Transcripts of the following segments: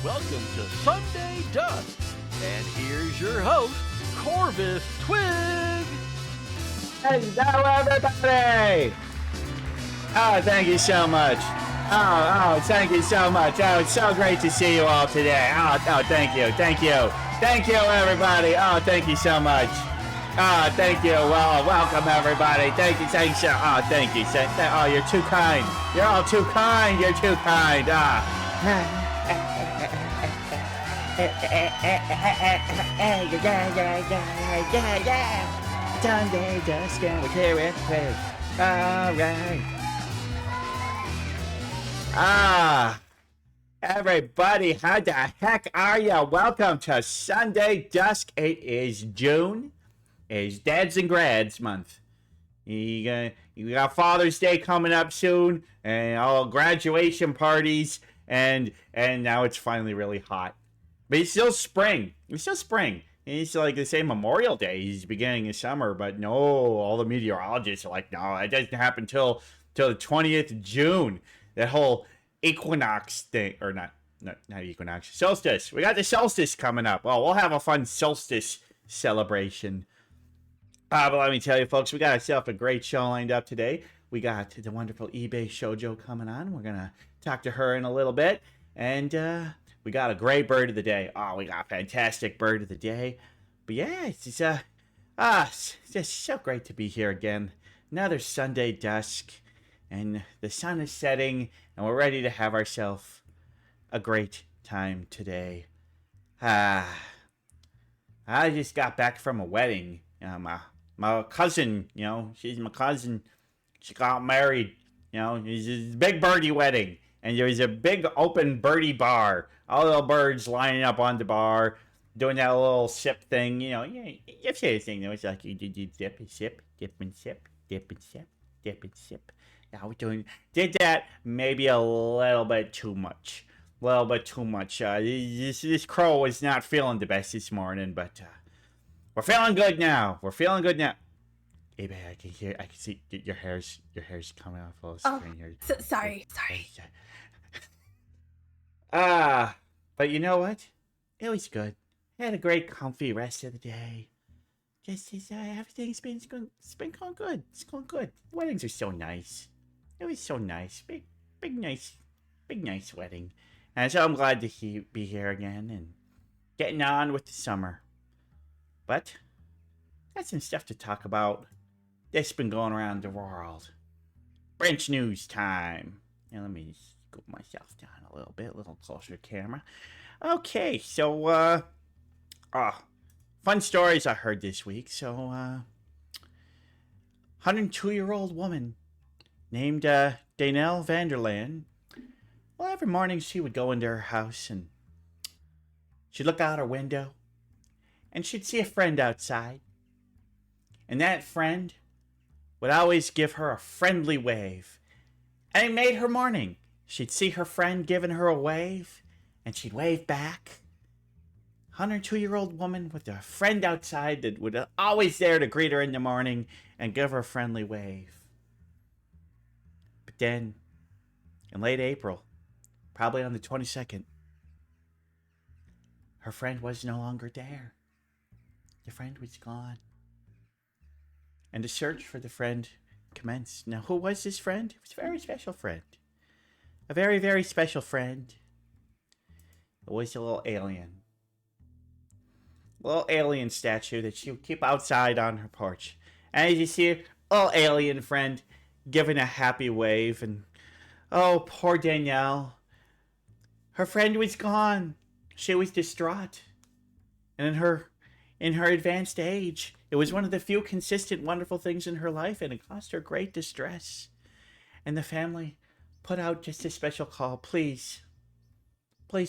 Welcome to Sunday Dusk. And here's your host, Corvus Twig. Hello, everybody! Oh, thank you so much. Thank you so much. Oh, it's so great to see you all today. Thank you. Thank you, everybody. Oh, thank you so much. Thank you. Well, welcome, everybody. Thank you. Thank you. Oh, you're too kind. You're all too kind. You're too kind. Sunday Dusk and we're here with Twig. Alright. Everybody, how the heck are ya? Welcome to Sunday Dusk. It is June. It's Dads and Grads month. You got Father's Day coming up soon, and all graduation parties, and now it's finally really hot. But it's still spring. It's like the same Memorial Day. He's beginning of summer, but no, all the meteorologists are like, no, it doesn't happen till the 20th of June. That whole equinox thing, or not equinox, solstice. We got the solstice coming up. Well, we'll have a fun solstice celebration. But let me tell you, folks, we got ourselves a great show lined up today. We got the wonderful Ibe Shoujo coming on. We're going to talk to her in a little bit. And, we got a great bird of the day. Oh, we got a fantastic bird of the day. But yeah, it's just so great to be here again. Another Sunday Dusk. And the sun is setting. And we're ready to have ourselves a great time today. I just got back from a wedding. My cousin, she's my cousin. She got married. It's a big birdie wedding. And there was a big open birdie bar. All the little birds lining up on the bar, doing that little sip thing. You've seen the thing. It was like you dip and sip, dip and sip, dip and sip, dip and sip. Now did that maybe a little bit too much. This crow was not feeling the best this morning, but we're feeling good now. Hey, babe, I can see your hair's coming off a little screen here. Sorry. But you know what? It was good. I had a great comfy rest of the day. Everything's been going good. It's going good. Weddings are so nice. It was so nice. Big nice wedding. And so I'm glad to be here again and getting on with the summer. But got some stuff to talk about that's been going around the world. French news time. Now let me scoop myself down a little closer to camera. Okay, so fun stories I heard this week. So 102-year-old woman named Danielle Vanderland. Well, every morning she would go into her house and she'd look out her window and she'd see a friend outside. And that friend would always give her a friendly wave. And it made her morning. She'd see her friend giving her a wave, and she'd wave back. 102-year-old woman with a friend outside that was always there to greet her in the morning and give her a friendly wave. But then, in late April, probably on the 22nd, her friend was no longer there. The friend was gone. And the search for the friend commenced. Now, who was this friend? It was a very special friend. A very, very special friend. It was a little alien. A little alien statue that she would keep outside on her porch. And as you see, a little alien friend giving a happy wave. And, oh, poor Danielle. Her friend was gone. She was distraught. And in her advanced age, it was one of the few consistent, wonderful things in her life, and it caused her great distress. And the family put out just a special call. Please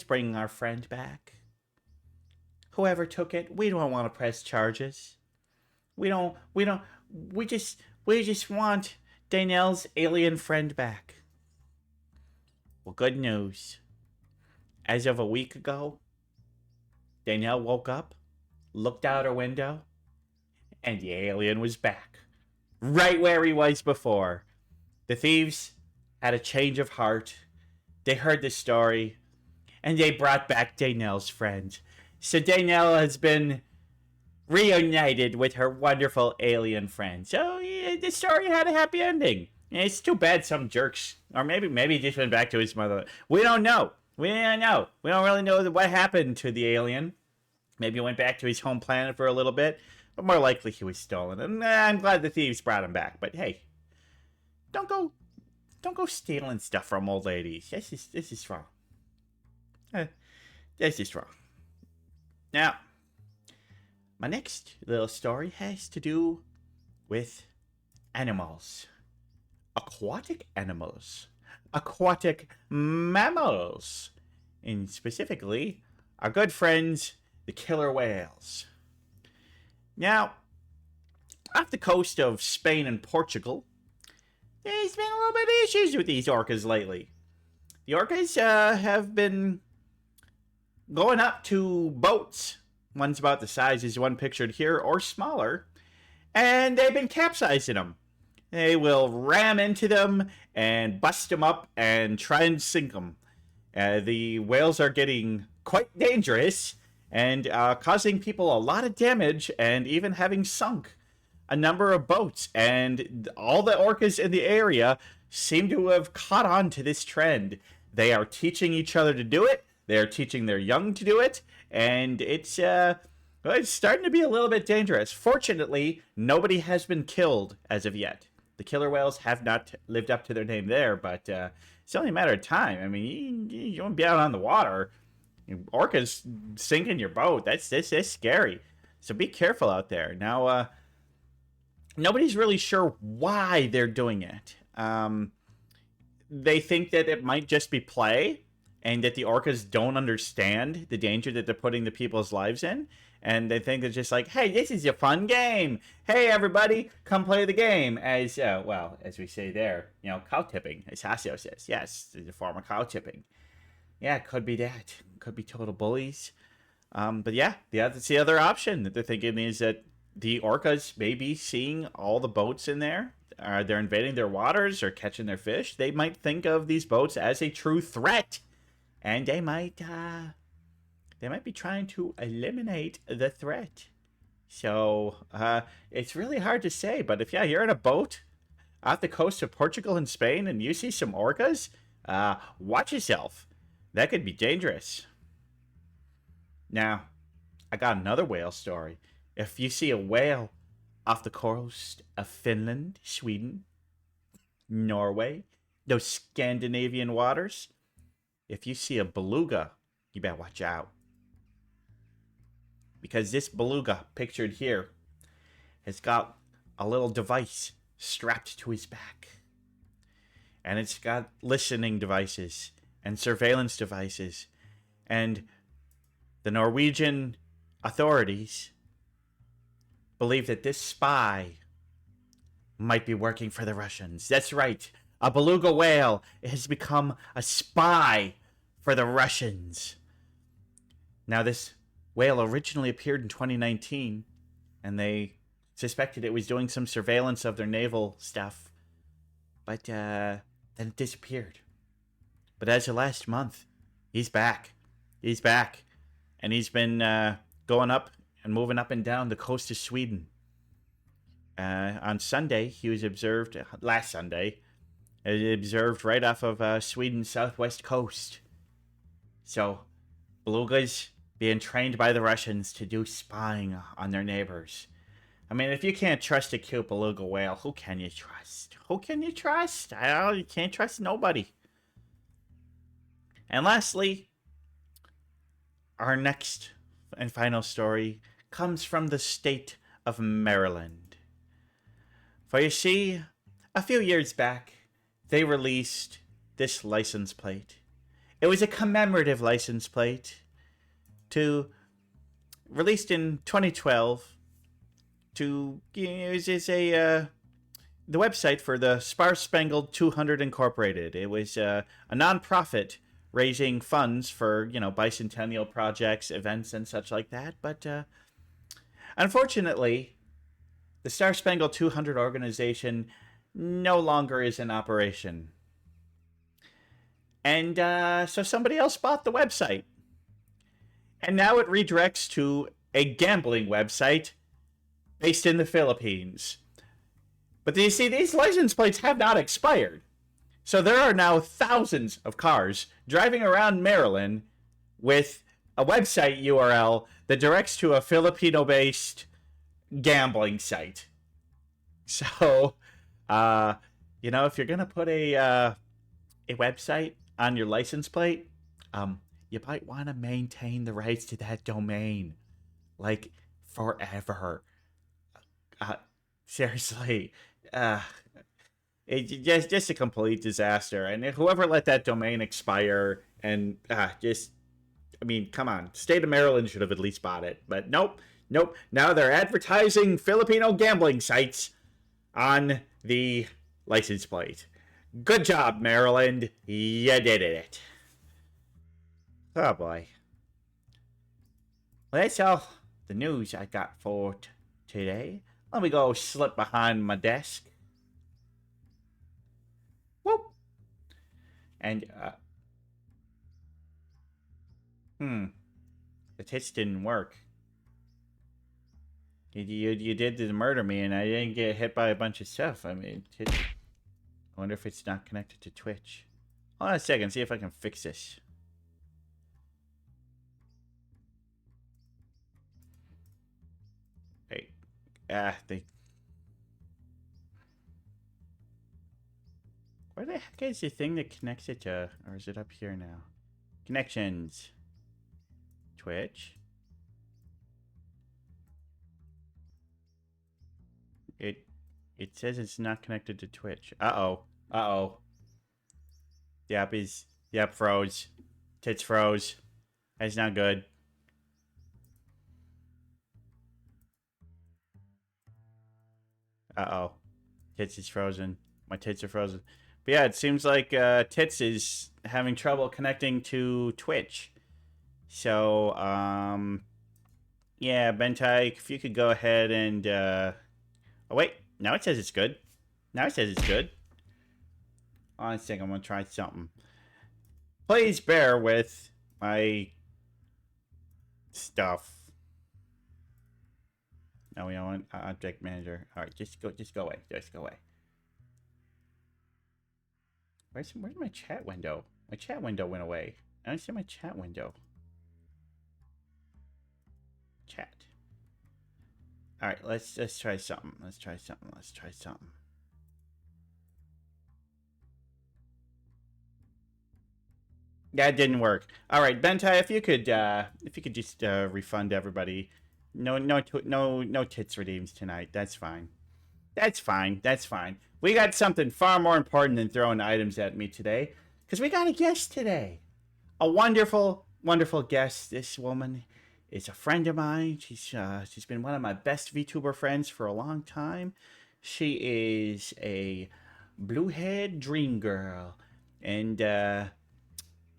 bring our friend back. Whoever took it, we don't want to press charges. We just want Danielle's alien friend back. Well, good news. As of a week ago, Danielle woke up, looked out her window, and the alien was back. Right where he was before. The thieves had a change of heart. They heard the story, and they brought back Daynell's friend. So Daynell has been reunited with her wonderful alien friend. So yeah, the story had a happy ending. It's too bad some jerks, or maybe he just went back to his mother. We don't know. We don't know. We don't really know what happened to the alien. Maybe he went back to his home planet for a little bit, but more likely he was stolen. And I'm glad the thieves brought him back. But hey, don't go stealing stuff from old ladies. This is wrong. This is wrong. Now, my next little story has to do with animals. Aquatic animals. Aquatic mammals. And specifically, our good friends, the killer whales. Now, off the coast of Spain and Portugal, there's been a little bit of issues with these orcas lately. The orcas have been going up to boats. One's about the size as one pictured here, or smaller. And they've been capsizing them. They will ram into them and bust them up and try and sink them. The whales are getting quite dangerous and causing people a lot of damage, and even having sunk a number of boats. And all the orcas in the area seem to have caught on to this trend. They are teaching each other to do it. They're teaching their young to do it. And it's starting to be a little bit dangerous. Fortunately, nobody has been killed as of yet. The killer whales have not lived up to their name there, but it's only a matter of time. I mean, you won't be out on the water. Orcas sinking your boat. That's scary. So be careful out there. Now, nobody's really sure why they're doing it. They think that it might just be play, and that the orcas don't understand the danger that they're putting the people's lives in. And they think they're just like, hey, this is a fun game. Hey, everybody, come play the game. As we say there, cow tipping, as Hasio says. Yes, it's a form of cow tipping. Yeah, it could be that. Could be total bullies. But yeah, that's the other option that they're thinking is that the orcas may be seeing all the boats in there. They're invading their waters or catching their fish. They might think of these boats as a true threat. And they might be trying to eliminate the threat. So it's really hard to say. But if you're in a boat off the coast of Portugal and Spain and you see some orcas, watch yourself. That could be dangerous. Now, I got another whale story. If you see a whale off the coast of Finland, Sweden, Norway, those Scandinavian waters, if you see a beluga, you better watch out. Because this beluga, pictured here, has got a little device strapped to his back. And it's got listening devices and surveillance devices. And the Norwegian authorities believe that this spy might be working for the Russians. That's right. A beluga whale has become a spy for the Russians. Now, this whale originally appeared in 2019, and they suspected it was doing some surveillance of their naval stuff. But then it disappeared. But as of last month, he's back. He's back. And he's been going up and moving up and down the coast of Sweden. On Sunday, he was observed, last Sunday, observed right off of Sweden's southwest coast. So, belugas being trained by the Russians to do spying on their neighbors. I mean, if you can't trust a cute beluga whale, who can you trust? Who can you trust? You can't trust nobody. And lastly, our next and final story comes from the state of Maryland. For you see, a few years back, they released this license plate. It was a commemorative license plate released in 2012 it was the website for the Star Spangled 200 Incorporated. It was a non-profit raising funds for, bicentennial projects, events, and such like that. But unfortunately, the Star Spangled 200 organization no longer is in operation. And so somebody else bought the website. And now it redirects to a gambling website based in the Philippines. But you see, these license plates have not expired. So there are now thousands of cars driving around Maryland with a website URL that directs to a Filipino-based gambling site. So, if you're gonna put a website on your license plate, you might want to maintain the rights to that domain, like forever. Seriously, it's just a complete disaster. And whoever let that domain expire, and come on, state of Maryland should have at least bought it, but nope. Now they're advertising Filipino gambling sites on the license plate. Good job, Maryland. You did it. Oh boy. Well, that's all the news I got for today. Let me go slip behind my desk. Whoop. And, the tits didn't work. You did murder me, and I didn't get hit by a bunch of stuff. I mean, I wonder if it's not connected to Twitch. Hold on a second, see if I can fix this. Hey, where the heck is the thing that connects it to? Or is it up here now? Connections. Twitch. It says it's not connected to Twitch. Uh-oh. Yep, froze. Tits froze. That's not good. Uh-oh. Tits is frozen. My tits are frozen. But yeah, it seems like Tits is having trouble connecting to Twitch. So, yeah, Bentai, if you could go ahead and, oh wait, now it says it's good. Hold on a second, I'm gonna try something. Please bear with my stuff. No, we don't want object manager. All right, just go away. Where's my chat window? My chat window went away. I don't see my chat window. Chat. All right, let's try something. Let's try something. That didn't work. All right, Bentai, if you could just refund everybody. No tits redeems tonight. That's fine. We got something far more important than throwing items at me today, because we got a guest today. A wonderful, wonderful guest. This woman is a friend of mine. She's been one of my best VTuber friends for a long time. She is a blue-haired dream girl, and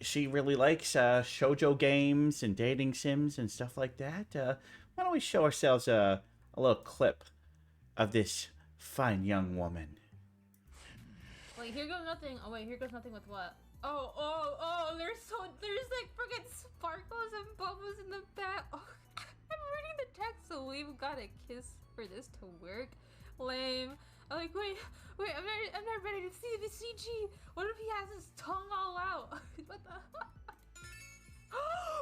she really likes shoujo games and dating sims and stuff like that. Why don't we show ourselves a little clip of this fine young woman? Wait, here goes nothing. Oh wait, here goes nothing with what? Oh, there's like freaking sparkles and bubbles in the back. Oh, I'm reading the text, so we've got a kiss for this to work. Lame. I'm like, wait, I'm not ready to see the CG. What if he has his tongue all out? What the?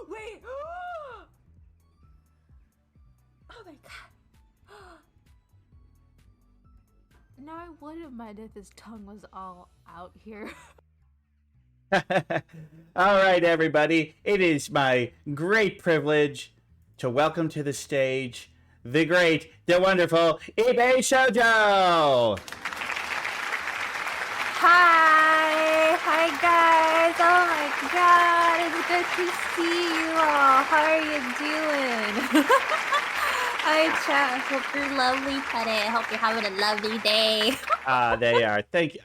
Wait. Oh my god. Now I wouldn't mind if his tongue was all out here. All right, everybody. It is my great privilege to welcome to the stage the great, the wonderful Ibe Shoujo. Hi guys. Oh my god, it's good to see you all. How are you doing? Hi chat. Hope you're lovely today. Hope you're having a lovely day. They are. Thank you.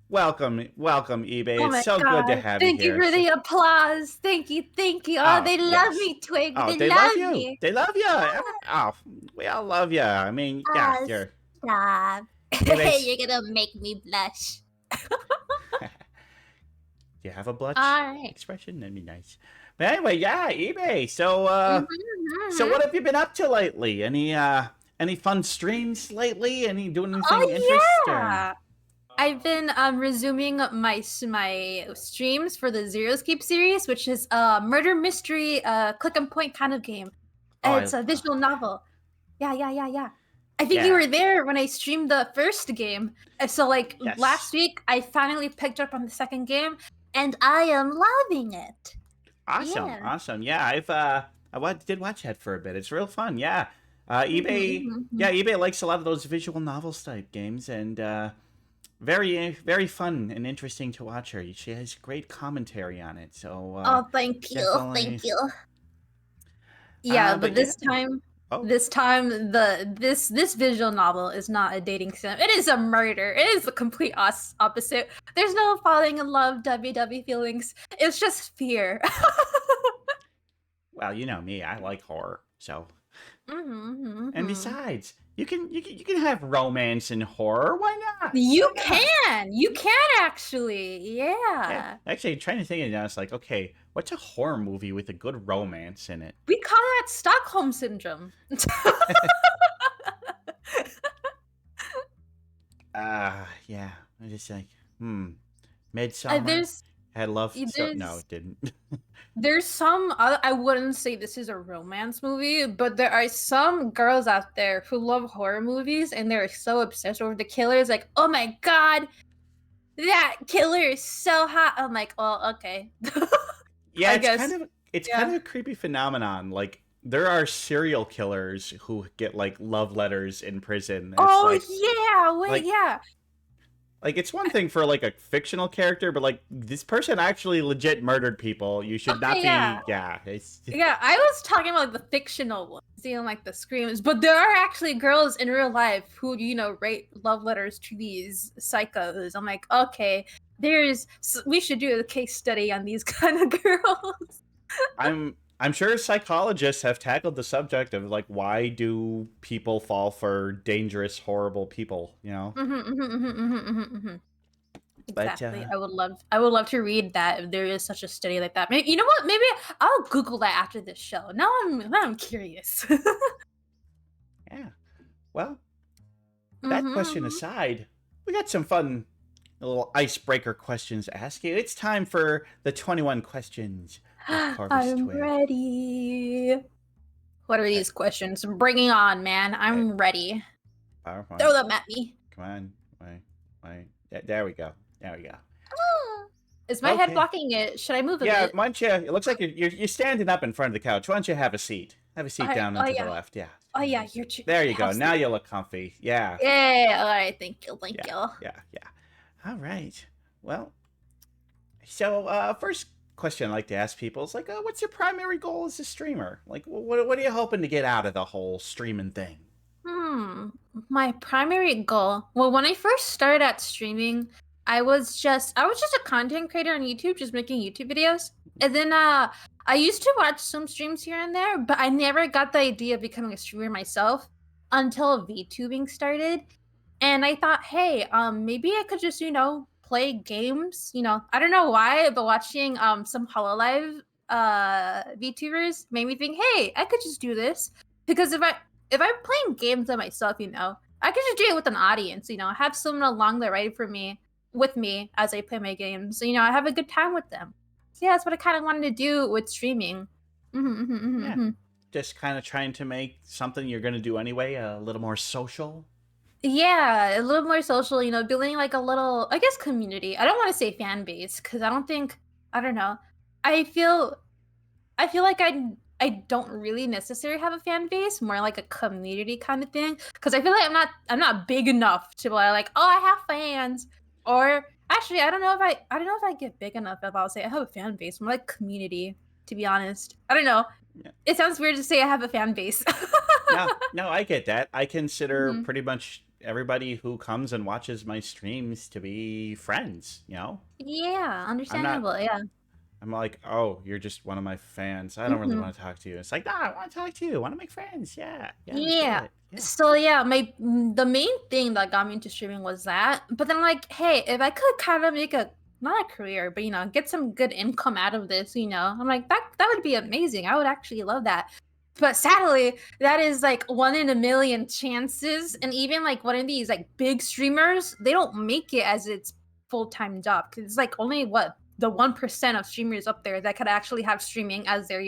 Welcome, Ibe. Oh It's so good to have you here. Thank you for the applause. Thank you. Oh, they love me, Twig. They love me. They love you. Oh, we all love you. I mean, yeah, you're. Stop. You're gonna make me blush. Do you have a blush Alright. expression? That'd be nice. But anyway, yeah, eBay. So, so Mhm. what have you been up to lately? Any fun streams lately? Any doing anything Oh interesting? yeah. I've been resuming my streams for the Zero Escape series, which is a murder mystery click and point kind of game. Oh, It's a visual novel. Yeah. I think you yeah, were there when I streamed the first game. So like yes, last week I finally picked up on the second game and I am loving it. awesome, Yeah. awesome. Yeah, did watch that for a bit. It's real fun. Yeah, eBay. Mhm. Yeah, eBay likes a lot of those visual novels type games, and very fun and interesting to watch her. She has great commentary on it. So Oh, thank you. definitely. Thank you. Yeah, But but yeah. Oh, this time this visual novel is not a dating sim. It is a murder. It is the complete opposite. There's no falling in love, WW feelings. It's just fear. well, you know me. I like horror. So, and Mhm. besides, you can have romance and horror. Why not? Why You not? can. You can actually. Yeah, Yeah. actually, trying to think of it now, it's like, okay, what's a horror movie with a good romance in it? We call that Stockholm syndrome. Yeah. I'm just like, Midsummer There's had love. So no, there's it didn't. There's some other, I wouldn't say this is a romance movie, but there are some girls out there who love horror movies and they're so obsessed over the killers. Like, oh my god, that killer is so hot. I'm like, oh, okay. Yeah, I guess. it's kind Yeah. of a creepy phenomenon. Like there are serial killers who get like love letters in prison. And it's Oh yeah, wait, like yeah. like it's one thing for like a fictional character, but like this person actually legit murdered people. You should not Okay, yeah. be. Yeah, it's Yeah, I was talking about the fictional ones, like the screams, but there are actually girls in real life who, write love letters to these psychos. I'm like, okay, we should do a case study on these kind of girls. I'm sure psychologists have tackled the subject of like why do people fall for dangerous, horrible people, you know? Mhm. But Exactly. I would love to read that if there is such a study like that. Maybe, you know what? Maybe I'll Google that after this show. Now I'm curious. yeah. Well, that question Mhm. aside, we got some fun little icebreaker questions to ask you. It's time for the 21 questions with Corvus I'm Twig. ready. What are Okay. these questions? Bring it on, man. Okay. I'm ready. PowerPoint. Throw them at me. Come on. Wait. Yeah, there we go. There we go. Ah. Is my head Okay. blocking it? Should I move a Yeah, bit? why don't you? It looks like you're standing up in front of the couch. Why don't you have a seat? Have a seat Alright. down Oh and to the yeah. left. Yeah. Oh yeah. You're true. There you go. Have Now some. you look comfy. Yeah. Yeah. All right. Thank you. Thank Yeah. you. Yeah. All right. Well, so first question I like to ask people is like, what's your primary goal as a streamer? Like, what are you hoping to get out of the whole streaming thing? Hmm. My primary goal. Well, when I first started at streaming, I was just a content creator on YouTube, just making YouTube videos. And then I used to watch some streams here and there, but I never got the idea of becoming a streamer myself until VTubing started. And I thought, hey, maybe I could just, play games. I don't know why, but watching some Hololive VTubers made me think, hey, I could just do this. Because if I'm playing games by myself, I could just do it with an audience, have someone along the ride for me with me as I play my games. So, I have a good time with them. So yeah, that's what I kind of wanted to do with streaming. Yeah. Mhm. Just kind of trying to make something you're going to do anyway a little more social. Yeah, a little more social, building like a little, I guess, community. I don't want to say fan base because I don't know. I feel, I feel like I don't really necessarily have a fan base, more like a community kind of thing. Because I feel like I'm not big enough to be like, oh, I have fans. Or actually, I don't know if I get big enough if I'll say I have a fan base. More like community, to be honest. I don't know. Yeah. It sounds weird to say I have a fan base. No, I get that. I consider Mhm. pretty much everybody who comes and watches my streams to be friends, you know? Yeah, I'm not understandable. Yeah. I'm like, "Oh, you're just one of my fans. I don't really Mhm. want to talk to you." It's like, "No, I want to talk to you. I want to make friends." Yeah. Yeah, let's do Yeah. it. Yeah. So yeah, the main thing that got me into streaming was that. But then hey, if I could kind of make a not a career, but get some good income out of this. I'm like that would be amazing. I would actually love that. But sadly, that is like 1 in a million chances, and even like one of these like big streamers, they don't make it as its full-time job because it's like only the 1% of streamers up there that could actually have streaming as their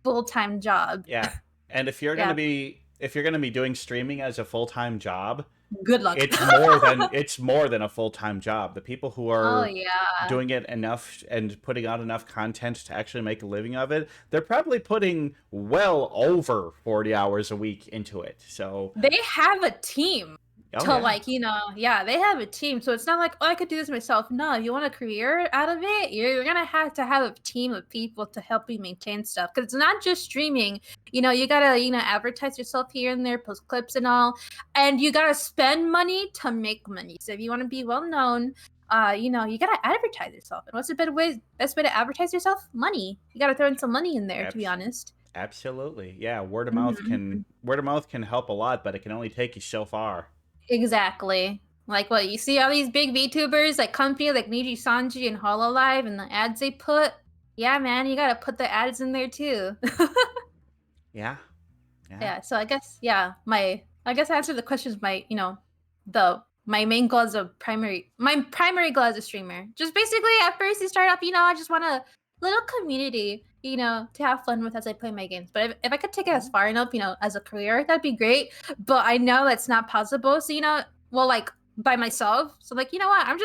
full-time job. Yeah. And if you're Yeah. gonna be doing streaming as a full-time job, Good luck. it's more than a full-time job. The people who are Oh yeah. doing it enough and putting out enough content to actually make a living of it, they're probably putting well over 40 hours a week into it. So They have a team. oh, To yeah. like, they have a team. So it's not like, oh, I could do this myself. No, if you want a career out of it, you're gonna have to have a team of people to help you maintain stuff. Because it's not just streaming. You gotta, advertise yourself here and there, post clips and all. And you gotta spend money to make money. So if you want to be well known, you gotta advertise yourself. And what's the best way to advertise yourself? Money. You gotta throw in some money in there, to be honest. Absolutely. Yeah, word of mouth can help a lot, but it can only take you so far. Exactly. Like what you see all these big VTubers like company like Niji Sanji and Hololive and the ads they put. Yeah, man, you gotta put the ads in there too. Yeah. Yeah. So I guess I answer the questions my main goal as my primary goal as a streamer. Just basically at first you start up, I just want a little community, to have fun with as I play my games. But if I could take it as far enough, as a career, that'd be great. But I know that's not possible. So, well, like by myself. So like, you know what? I'm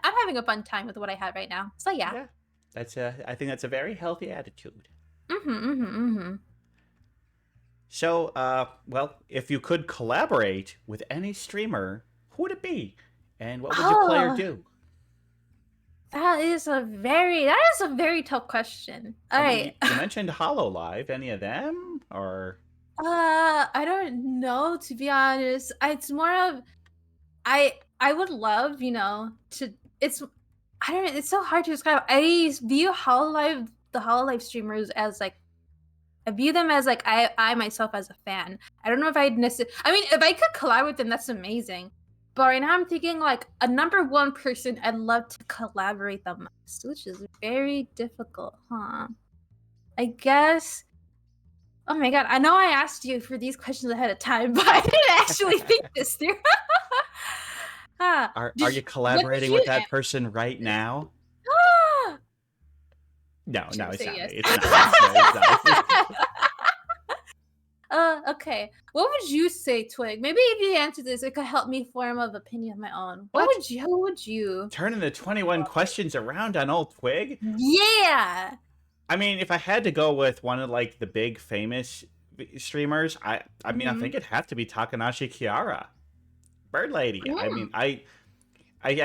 having a fun time with what I have right now. So yeah. I think that's a very healthy attitude. Mm-hmm. So, well, if you could collaborate with any streamer, who would it be? And what would your player do? That is a very tough question. All right. You mentioned Hololive. Any of them? Or I don't know, to be honest. It's more of I would love, to it's I don't know, it's so hard to describe. I view the Hololive streamers as like I view them as like I myself as a fan. I don't know if I'd necessarily I mean, if I could collab with them, that's amazing. But right now I'm thinking like a number one person I'd love to collaborate the most, which is very difficult, huh? I guess. Oh my god, I know I asked you for these questions ahead of time, but I didn't actually think this through. are you collaborating with that person right now? No, it's not. Yes. It's not. Okay. What would you say, Twig? Maybe if you answer this, it could help me form an opinion of my own. Who would you? Turning the 21 questions around on old Twig? Yeah! I mean, if I had to go with one of like the big famous streamers, I mean, I think it'd have to be Takanashi Kiara, Bird Lady. I mean, I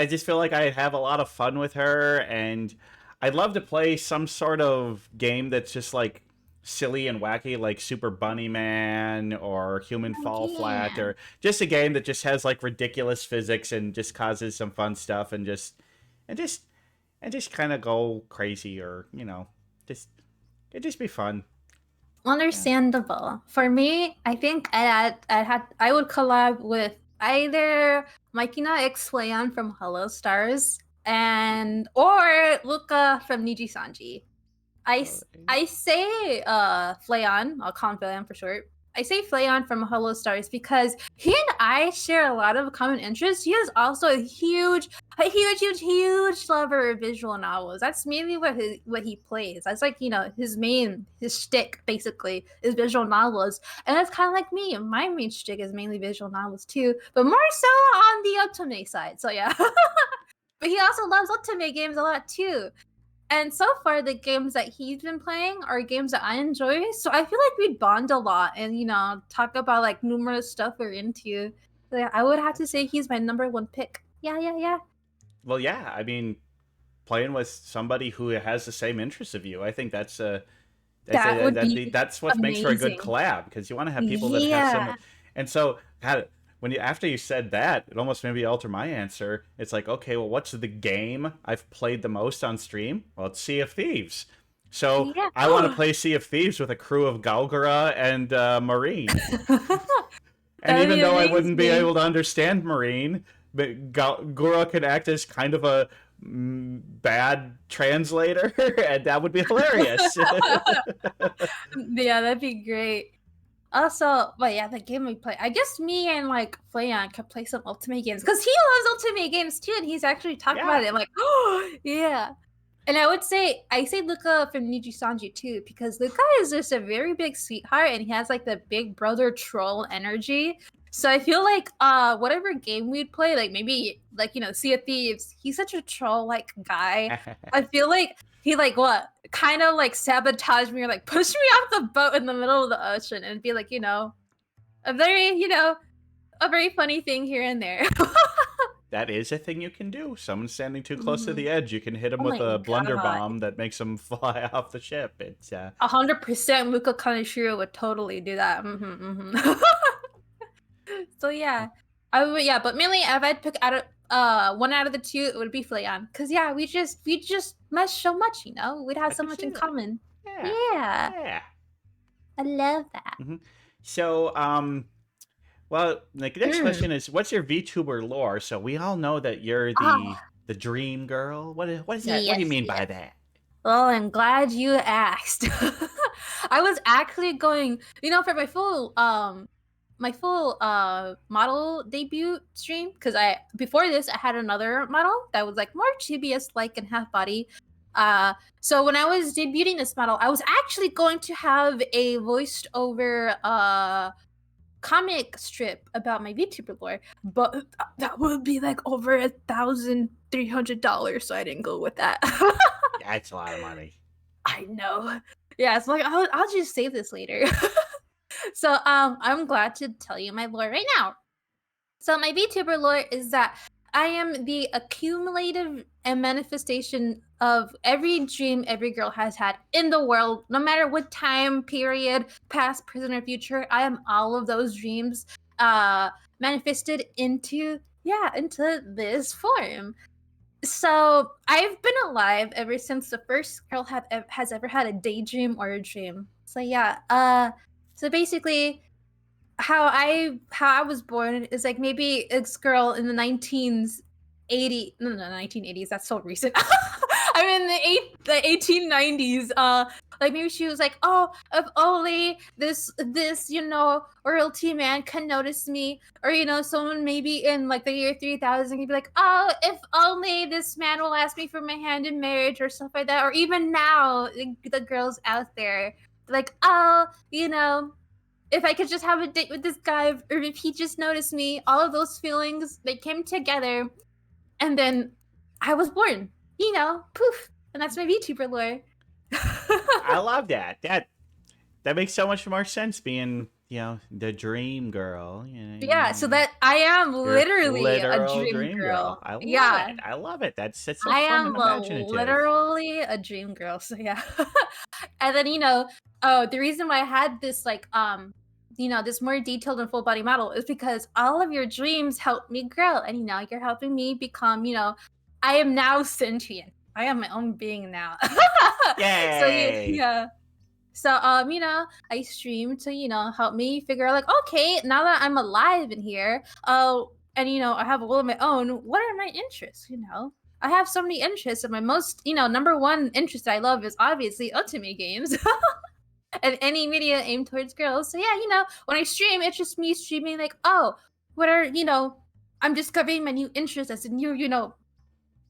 just feel like I'd have a lot of fun with her, and I'd love to play some sort of game that's just like silly and wacky, like Super Bunny Man or Human Fall Flat, or just a game that just has like ridiculous physics and just causes some fun stuff, and just kind of go crazy, or it'd just be fun. Understandable. Yeah. For me, I think I would collab with either Makina X Flayon from Hello Stars or Luca from Niji Sanji. I say Flayon, I'll call him Flayon for short. I say Flayon from Hello Stars because he and I share a lot of common interests. He is also a huge lover of visual novels. That's mainly what he plays. That's like, his shtick basically is visual novels. And that's kind of like me. My main shtick is mainly visual novels too, but more so on the Otome side. So yeah. But he also loves Otome games a lot too. And so far, the games that he's been playing are games that I enjoy. So I feel like we'd bond a lot and, talk about like numerous stuff we're into. So yeah, I would have to say he's my number one pick. Yeah. Well, yeah. I mean, playing with somebody who has the same interests of you, I think that's what amazing. Makes for a good collab, because you want to have people that have some. And so, after you said that, it almost made me alter my answer. It's like, okay, well, what's the game I've played the most on stream? Well, it's Sea of Thieves. So I want to play Sea of Thieves with a crew of Galgura and Marine. And even though I wouldn't be able to understand Marine, but Galgura could act as kind of a bad translator, and that would be hilarious. Yeah, that'd be great. Also, but yeah, the game we play. I guess me and like Flayon could play some Ultimate games because he loves Ultimate games too, and he's actually talked about it. I'm like, oh yeah. And I say Luca from Niji Sanji too, because Luca is just a very big sweetheart, and he has like the big brother troll energy. So I feel like whatever game we'd play, like maybe like Sea of Thieves, he's such a troll like guy. I feel like he like what kind of like sabotage me or like push me off the boat in the middle of the ocean and be like a very a very funny thing here and there. That is a thing you can do. Someone's standing too close to the edge. You can hit them with my a blunder God. bomb that makes them fly off the ship. It's 100% Luca Kaneshiro would totally do that. So yeah, yeah, but mainly if I'd pick out of one out of the two, it would be Flayon. Cause yeah, we just mesh so much, We'd have so can much see in that. common. Yeah. Yeah, Yeah. I love that. So, well, like the next question is, what's your VTuber lore? So we all know that you're the dream girl. What is that? What do you mean by that? Well, I'm glad you asked. I was actually going, for my full model debut stream, because before this I had another model that was like more chibious like and half body. So when I was debuting this model, I was actually going to have a voiced over comic strip about my VTuber lore, but that would be like over $1,300, so I didn't go with that. That's a lot of money. I know. Yeah, it's like I'll just save this later. So I'm glad to tell you my lore right now. So my VTuber lore is that I am the accumulative and manifestation of every dream every girl has had in the world, no matter what time period, past, present, or future. I am all of those dreams manifested into this form. So I've been alive ever since the first girl has ever had a daydream or a dream. So yeah, so basically how I was born is like maybe this girl in the 1980s, that's so recent. I'm in the 1890s. Like maybe she was like, oh, if only this royalty man can notice me, or someone maybe in like the year 3000 could be like, oh, if only this man will ask me for my hand in marriage or stuff like that. Or even now the girls out there like, oh, if I could just have a date with this guy, or if he just noticed me, all of those feelings, they came together, and then I was born. Poof, and that's my VTuber lore. I love that. That makes so much more sense being, the dream girl. Yeah, so that I am literally a dream girl. I love Yeah. it. I love it. That's so I fun am and imaginative. literally a dream girl. So yeah. And then the reason why I had this like this more detailed and full body model is because all of your dreams help me grow, and you're helping me become I am now sentient. I am my own being now. Yay! So yeah. So I stream to help me figure out like, okay, now that I'm alive in here, and I have a will of my own, what are my interests? I have so many interests, and my most number one interest I love is obviously ultimate games. And any media aimed towards girls. So yeah, when I stream, it's just me streaming like, oh, what are I'm discovering my new interests as a new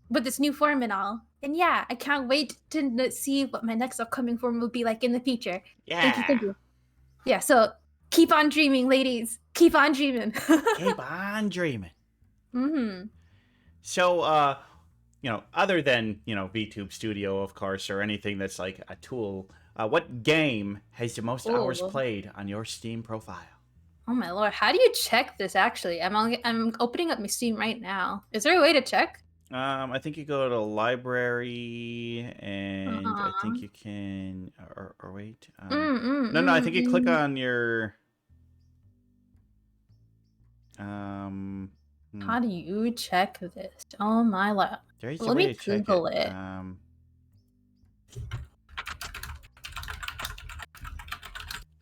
with this new form and all. And yeah, I can't wait to see what my next upcoming form will be like in the future. Yeah. Thank you. Yeah, so keep on dreaming, ladies. Keep on dreaming. Keep on dreaming. Mm-hmm. So, other than, VTube Studio, of course, or anything that's like a tool, what game has the most hours played on your Steam profile? Oh my lord, how do you check this actually? I'm opening up my Steam right now. Is there a way to check? I think you go to library, and I think you can, or wait. No, I think you click on your. How do you check this? Oh my lord. Let me Google it.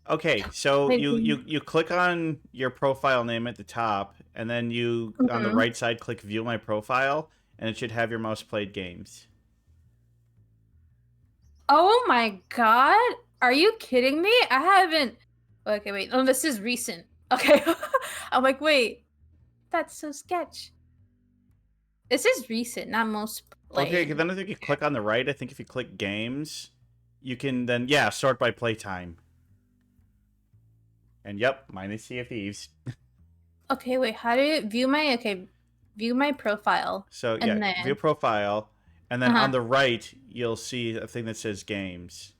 Okay, so you click on your profile name at the top, and then you on the right side click View My Profile. and it should have your most played games. Oh my god! Are you kidding me? I haven't. Okay, wait. Oh, this is recent. Okay. I'm like, wait. That's so sketch. This is recent, not most played. Okay, then I think you click on the right. I think if you click games, you can then, sort by playtime. And yep, mine is Sea of Thieves. Okay, wait. How do you view my view my profile? So and then... view profile, and then on the right you'll see a thing that says games.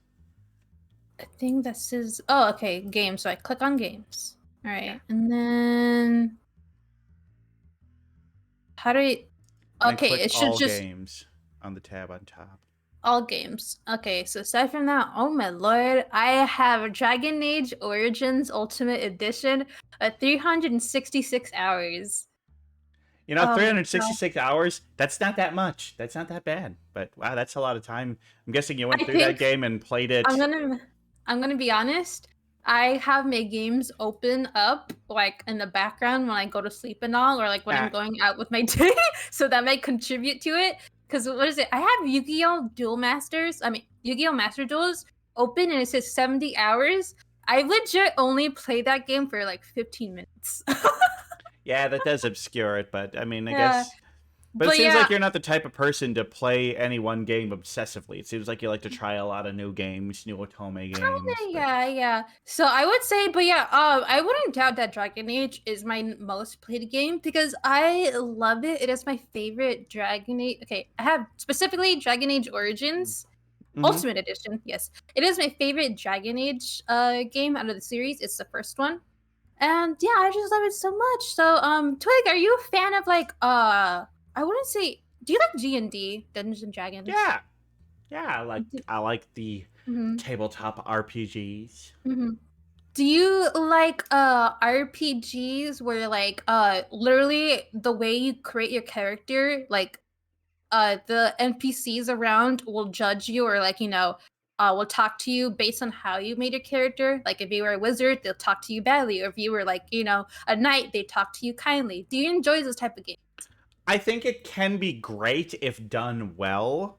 A thing that says okay, games. So I click on games. All right, and then how do you? Okay, it should all just games on the tab on top. All games. Okay, so aside from that, oh my lord, I have Dragon Age Origins Ultimate Edition at 366 hours. 366 hours, that's not that much. That's not that bad. But wow, that's a lot of time. I'm guessing you went through that game and played it. I'm gonna be honest. I have my games open up like in the background when I go to sleep and all, or like when I'm going out with my day, so that might contribute to it. Because what is it? I have Yu-Gi-Oh! Yu-Gi-Oh! Master Duels open and it says 70 hours. I legit only played that game for like 15 minutes. Yeah, that does obscure it, but I mean, I guess. But it seems like you're not the type of person to play any one game obsessively. It seems like you like to try a lot of new games, new Otome games. Yeah. So I would say, I wouldn't doubt that Dragon Age is my most played game because I love it. It is my favorite Dragon Age. Okay, I have specifically Dragon Age Origins Ultimate Edition. Yes, it is my favorite Dragon Age game out of the series. It's the first one, and yeah, I just love it so much. So, Twig, are you a fan of like I wouldn't say. Do you like D&D, Dungeons and Dragons? Yeah. I like the tabletop RPGs. Do you like RPGs where like literally the way you create your character, like the NPCs around will judge you or like will talk to you based on how you made your character? Like if you were a wizard, they'll talk to you badly, or if you were like a knight, they talk to you kindly. Do you enjoy this type of game? I think it can be great if done well,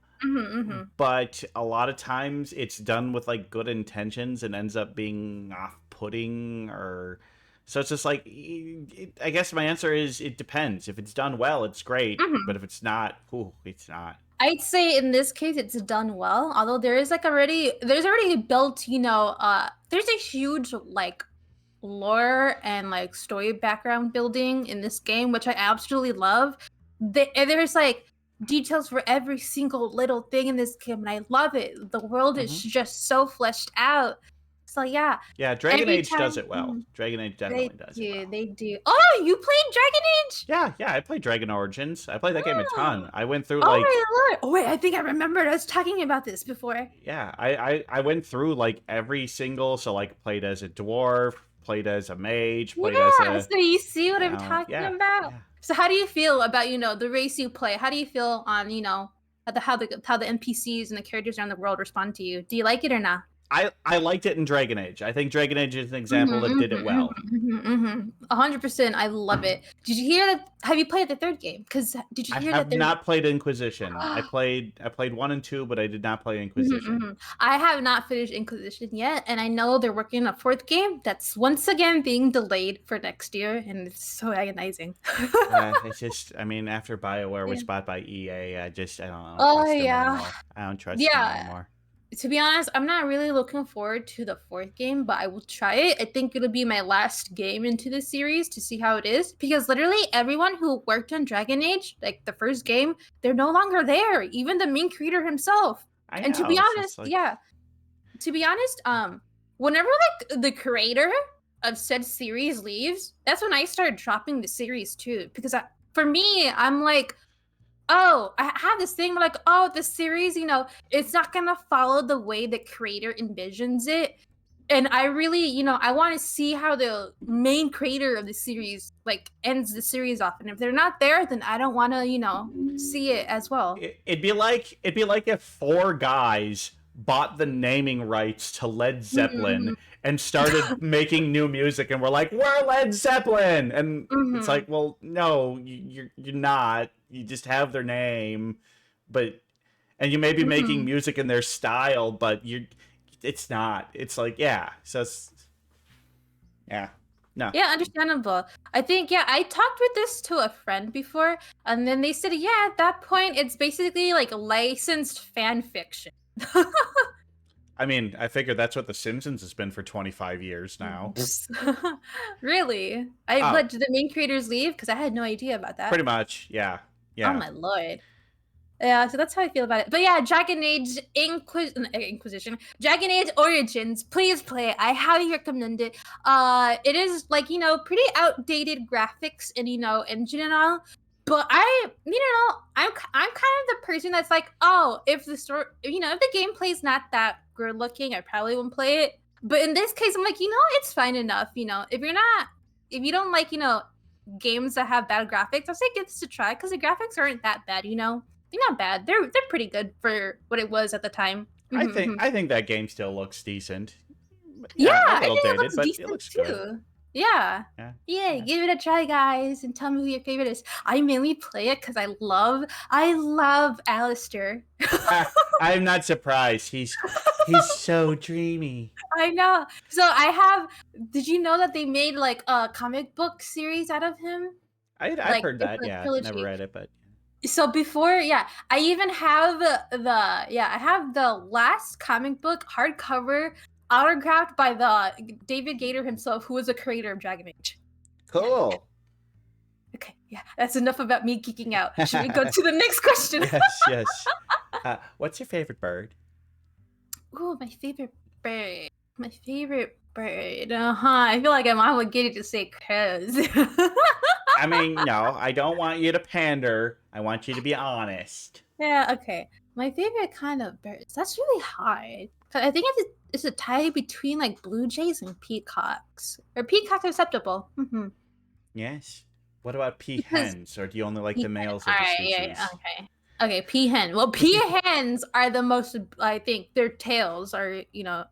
but a lot of times it's done with like good intentions and ends up being off-putting, or so it's just like I guess my answer is it depends. If it's done well, it's great, but if it's not, it's not. I'd say in this case it's done well, although there's already built, there's a huge like lore and like story background building in this game, which I absolutely love. There's like details for every single little thing in this game, and I love it. The world is just so fleshed out. So yeah. Yeah, Dragon Age does it well. Dragon Age definitely does it well. They do. Oh, you played Dragon Age? Yeah, I played Dragon Origins. I played that game a ton. I went through my lord. Oh wait, I think I remembered us talking about this before. Yeah, I went through like every single, so like played as a dwarf, played as a mage, played as a... So you see what I'm talking about? Yeah. So how do you feel about, the race you play? How do you feel on, how the NPCs and the characters around the world respond to you? Do you like it or not? I liked it in Dragon Age. I think Dragon Age is an example that did it well. 100%. I love it. Did you hear that? Have you played the third game? Because did you hear that? I have not played Inquisition. I played 1 and 2, but I did not play Inquisition. I have not finished Inquisition yet, and I know they're working on a 4th game that's once again being delayed for next year, and it's so agonizing. It's just, after BioWare was bought by EA, I don't know. Oh yeah. I don't trust them anymore. To be honest, I'm not really looking forward to the 4th game, but I will try it. I think it'll be my last game into the series to see how it is, because literally everyone who worked on Dragon Age, like the first game, they're no longer there. Even the main creator himself. And to be honest, whenever like the creator of said series leaves, that's when I started dropping the series too. Because for me, I'm like, I have this thing like, the series, it's not gonna follow the way the creator envisions it. And I really, I want to see how the main creator of the series like ends the series off. And if they're not there, then I don't want to, see it as well. It'd be like if 4 guys bought the naming rights to Led Zeppelin Mhm. and started making new music, and we're like, we're Led Zeppelin, and it's Mhm. like, well, no, you're not. You just have their name, but and you may be making Mhm. music in their style, but it's not. It's like, yeah, so yeah, no. Yeah, understandable. I think, yeah, I talked with this to a friend before, and then they said, yeah, at that point, it's basically like licensed fan fiction. I mean, I figure that's what The Simpsons has been for 25 years now. Really? Oh, What, did the main creators leave? Because I had no idea about that. pretty much, yeah, Oh yeah. my lord. Yeah, so that's how I feel about it. But yeah, Dragon Age Inquisition, Dragon Age Origins, please play it. I highly recommend it. It is like, pretty outdated graphics and engine and all. But I'm kind of the person that's like, oh, if the story, if the gameplay's not that good looking, I probably won't play it. But in this case, I'm like, it's fine enough. If you don't like, games that have bad graphics, I'll say give this a try because the graphics aren't that bad. They're not bad. They're pretty good for what it was at the time. I think that game still looks decent. Yeah, Yeah, a I little think it dated, looks but it decent looks good. too. Yeah. Yeah. Yeah, give it a try, guys, and tell me who your favorite is. I mainly play it because I love Alistair. I'm not surprised. He's so dreamy. I know. Did you know that they made like a comic book series out of him? I've Like heard it's that. a Yeah, never trilogy. read it, but So before, yeah, I even have I have the last comic book hardcover autographed by the David Gator himself, who was the creator of Dragon Age. cool. Okay, yeah, that's enough about me geeking out. Should we go to the next question? Yes. What's your favorite bird? Oh, my favorite bird. My favorite bird. I feel like I'm obligated to say crows. I mean, no, I don't want you to pander. I want you to be honest. Yeah, okay. My favorite kind of birds. That's really hard. 'Cause I think it's a tie between like blue jays and peacocks. Or peacocks are acceptable. Yes. What about Because peahens, or do you only like the peahen. males All of the right, species? yeah, okay. Okay, peahen. Well, peahens are the most. I think their tails are,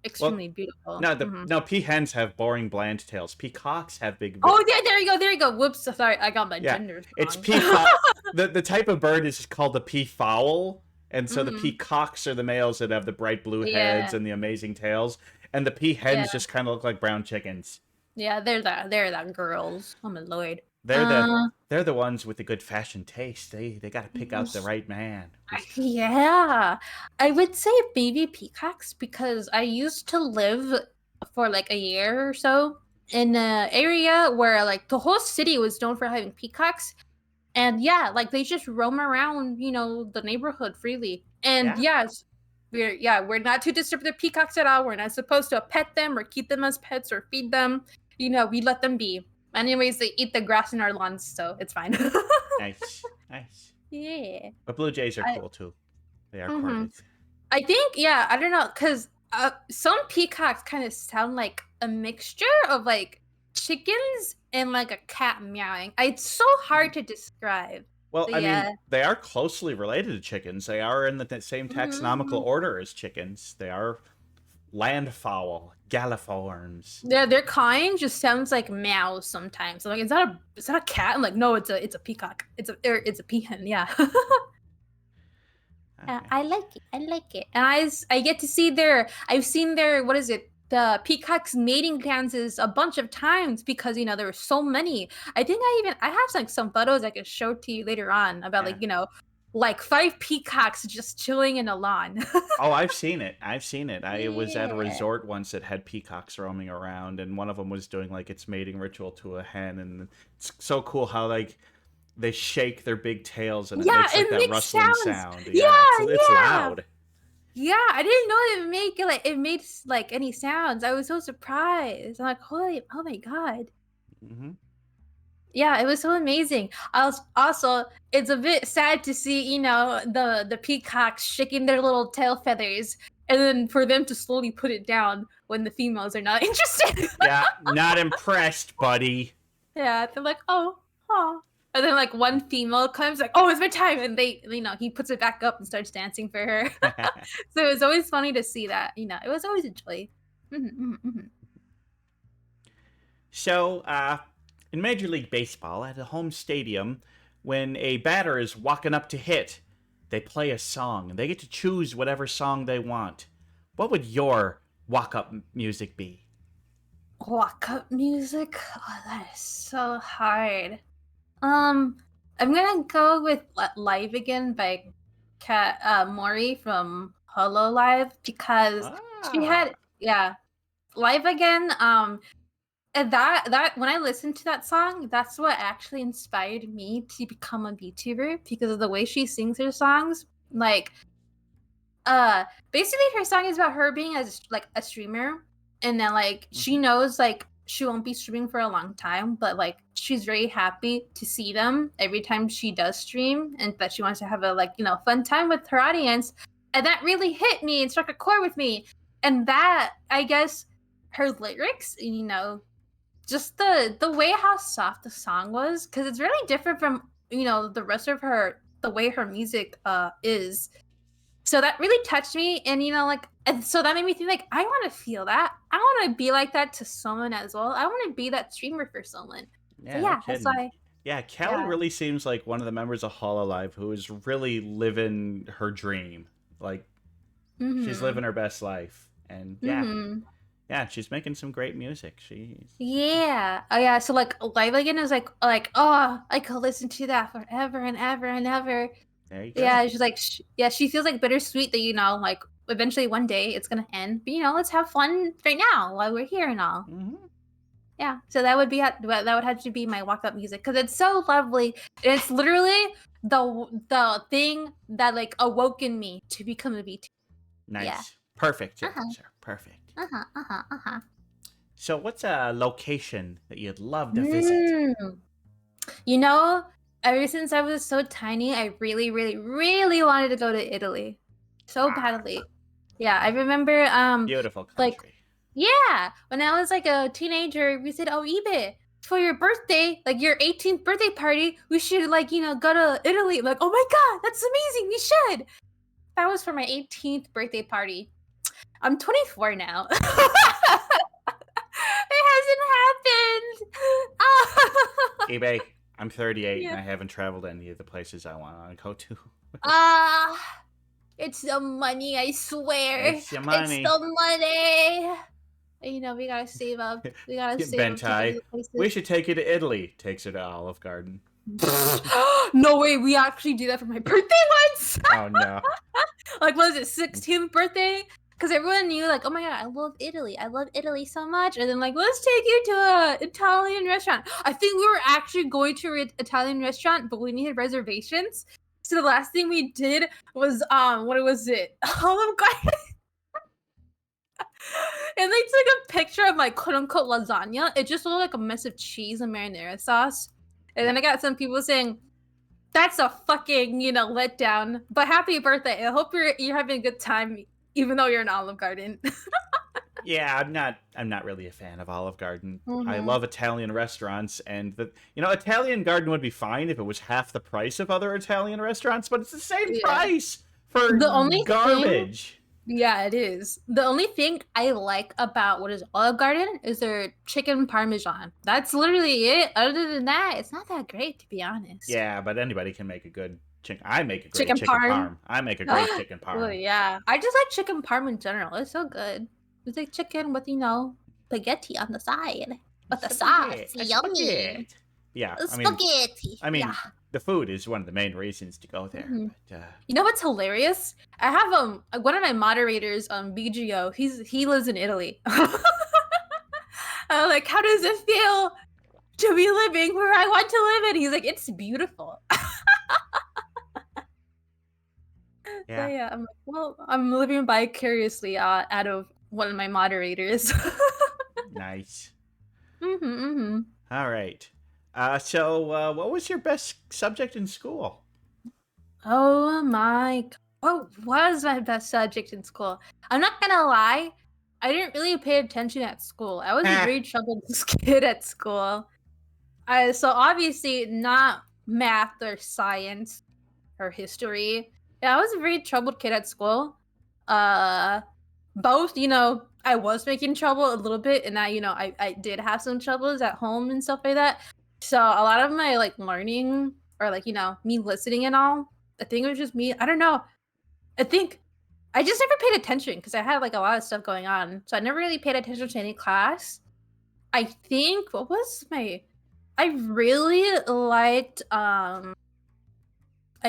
extremely beautiful. No, peahens have boring, bland tails. Peacocks have big. Oh yeah, there you go. Whoops, sorry, I got my Yeah, genders wrong. it's peacock. the type of bird is called the peafowl, and so the Mhm. peacocks are the males that have the bright blue Yeah. heads and the amazing tails, and the peahens Yeah. just kind of look like brown chickens. Yeah, they're the girls. Oh my lord. They're the ones with the good fashion taste. They got to pick out the Yes. right man. Yeah, I would say maybe peacocks because I used to live for like a year or so in an area where like the whole city was known for having peacocks, and yeah, like they just roam around, the neighborhood freely. And Yeah. yes, we're not to disturb the peacocks at all. We're not supposed to pet them or keep them as pets or feed them. We let them be. Anyways, they eat the grass in our lawns, so it's fine. Nice. Yeah. But blue jays are I- cool too. They are Mhm. corvids. I think, yeah, I don't know, because some peacocks kind of sound like a mixture of like chickens and like a cat meowing. It's so hard to describe. Well, I Yeah. mean, they are closely related to chickens. They are in the same taxonomical Mhm. order as chickens. They are landfowl, galliforms. Yeah, their kind just sounds like meows sometimes. I'm like, is that a cat? I'm like, no, it's a peacock. It's a peahen. Yeah. Okay. I like it. I like it. And I get to see I've seen what is it? The peacock's mating dances a bunch of times because, there were so many. I think I have like some photos I can show to you later on about Yeah. like 5 peacocks just chilling in a lawn. Oh, I've seen it. I was at a Yeah. resort once that had peacocks roaming around, and one of them was doing like its mating ritual to a hen, and it's so cool how like they shake their big tails and it Yeah, makes like it that makes rustling sounds. sound. Yeah, it's yeah. loud. Yeah, I didn't know it made like any sounds. I was so surprised. I'm like, holy, oh my god. Hmm. Yeah, it was so amazing. Also, it's a bit sad to see, the peacocks shaking their little tail feathers, and then for them to slowly put it down when the females are not interested. Yeah, not impressed, buddy. Yeah, they're like, oh, And then like one female comes like, oh, it's my time, and he puts it back up and starts dancing for her. So it was always funny to see that. It was always a joy. So, in Major League Baseball, at a home stadium, when a batter is walking up to hit, they play a song, and they get to choose whatever song they want. What would your walk-up music be? Walk-up music? Oh, that is so hard. I'm gonna go with "Live Again" by Mori from Hololive because she had "Live Again." And that when I listened to that song, that's what actually inspired me to become a VTuber because of the way she sings her songs. Like, basically her song is about her being as like a streamer, and then like she knows like she won't be streaming for a long time, but like she's very happy to see them every time she does stream, and that she wants to have a fun time with her audience. And that really hit me and struck a chord with me. And that, I guess, her lyrics, just the way how soft the song was, because it's really different from the rest of the way her music is. So that really touched me, and and so that made me think like I want to feel that. I want to be like that to someone as well. I want to be that streamer for someone. Yeah, So, no that's kidding. why. Yeah, Callie really seems like one of the members of Hololive who is really living her dream. Like, she's living her best life, and yeah, she's making some great music. Yeah. Oh yeah. So like Live Again is like oh, I could listen to that forever and ever and ever. There you go. Yeah, she's like she feels like bittersweet that like eventually one day it's gonna end. But let's have fun right now while we're here and all. Yeah. So that would have to be my walk up music because it's so lovely. And it's literally the thing that like awoken me to become a VT. Nice. Yeah. Perfect answer. Perfect. Uh-huh. So what's a location that you'd love to visit? Ever since I was so tiny, I really, really, really wanted to go to Italy. So badly. Yeah, I remember Beautiful like country. when I was like a teenager, we said, "Oh, Ibe, for your birthday, like your 18th birthday party, we should go to Italy." I'm like, "Oh my god, that's amazing. We should." That was for my 18th birthday party. I'm 24 now. It hasn't happened. Ibe, I'm 38 and I haven't traveled any of the places I want to go to. It's the money, I swear. It's the money. It's the money. We gotta save up. We gotta save up. Bentai, we should take you to Italy. Takes her to Olive Garden. No way, we actually do that for my birthday once. Oh no. Like, what is it, 16th birthday? Because everyone knew, like, oh my god, I love Italy so much. And then, like, let's take you to an Italian restaurant. I think we were actually going to an Italian restaurant, but we needed reservations. So the last thing we did was, what was it? Olive Garden. And they took a picture of my quote-unquote lasagna. It just looked like a mess of cheese and marinara sauce. And then I got some people saying, that's a fucking, letdown. But happy birthday. I hope you're having a good time, even though you're in Olive Garden. Yeah, I'm not really a fan of Olive Garden. I love Italian restaurants, and Italian Garden would be fine if it was half the price of other Italian restaurants, but it's the same price for the only garbage. Yeah, it is. The only thing I like about Olive Garden is their chicken parmesan. That's literally it. Other than that, it's not that great, to be honest. Yeah, but anybody can make a good chicken. I make a great chicken parm. I make a great chicken parm. Oh, yeah. I just like chicken parm in general. It's so good. It's like chicken with, spaghetti on the side. With the sauce. Yummy. Yeah, Spaghetti. I mean, the food is one of the main reasons to go there. But, you know what's hilarious? I have one of my moderators, BGO. He lives in Italy. I'm like, how does it feel to be living where I want to live? And he's like, it's beautiful. Yeah. So yeah, I'm like, well, I'm living vicariously out of one of my moderators. Nice. All right. So what was your best subject in school? Oh my, what was my best subject in school? I'm not gonna lie, I didn't really pay attention at school. I was a very troubled kid at school. So obviously not math or science or history. Yeah, I was a very troubled kid at school. Both, I was making trouble a little bit, and I did have some troubles at home and stuff like that. So a lot of my like learning or like, me listening and all, I think it was just me. I don't know. I think I just never paid attention because I had like a lot of stuff going on. So I never really paid attention to any class. I think I really liked I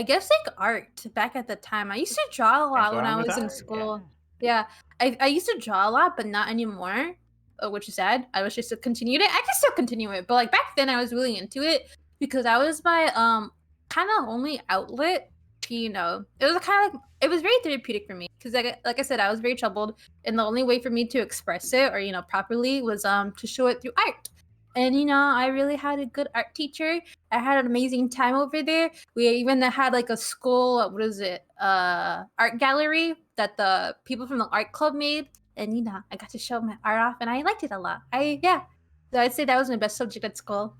guess like art back at the time. I used to draw a Can't lot go when wrong I with was in art, school. Yeah. I used to draw a lot, but not anymore, which is sad. I wish I still continued it. I can still continue it, but like back then I was really into it because that was my kind of only outlet to, it was kind of like it was very therapeutic for me because like I said, I was very troubled, and the only way for me to express it or properly was to show it through art. And I really had a good art teacher. I had an amazing time over there. We even had like a school, what is it? Art gallery that the people from the art club made. And I got to show my art off and I liked it a lot. So I'd say that was my best subject at school.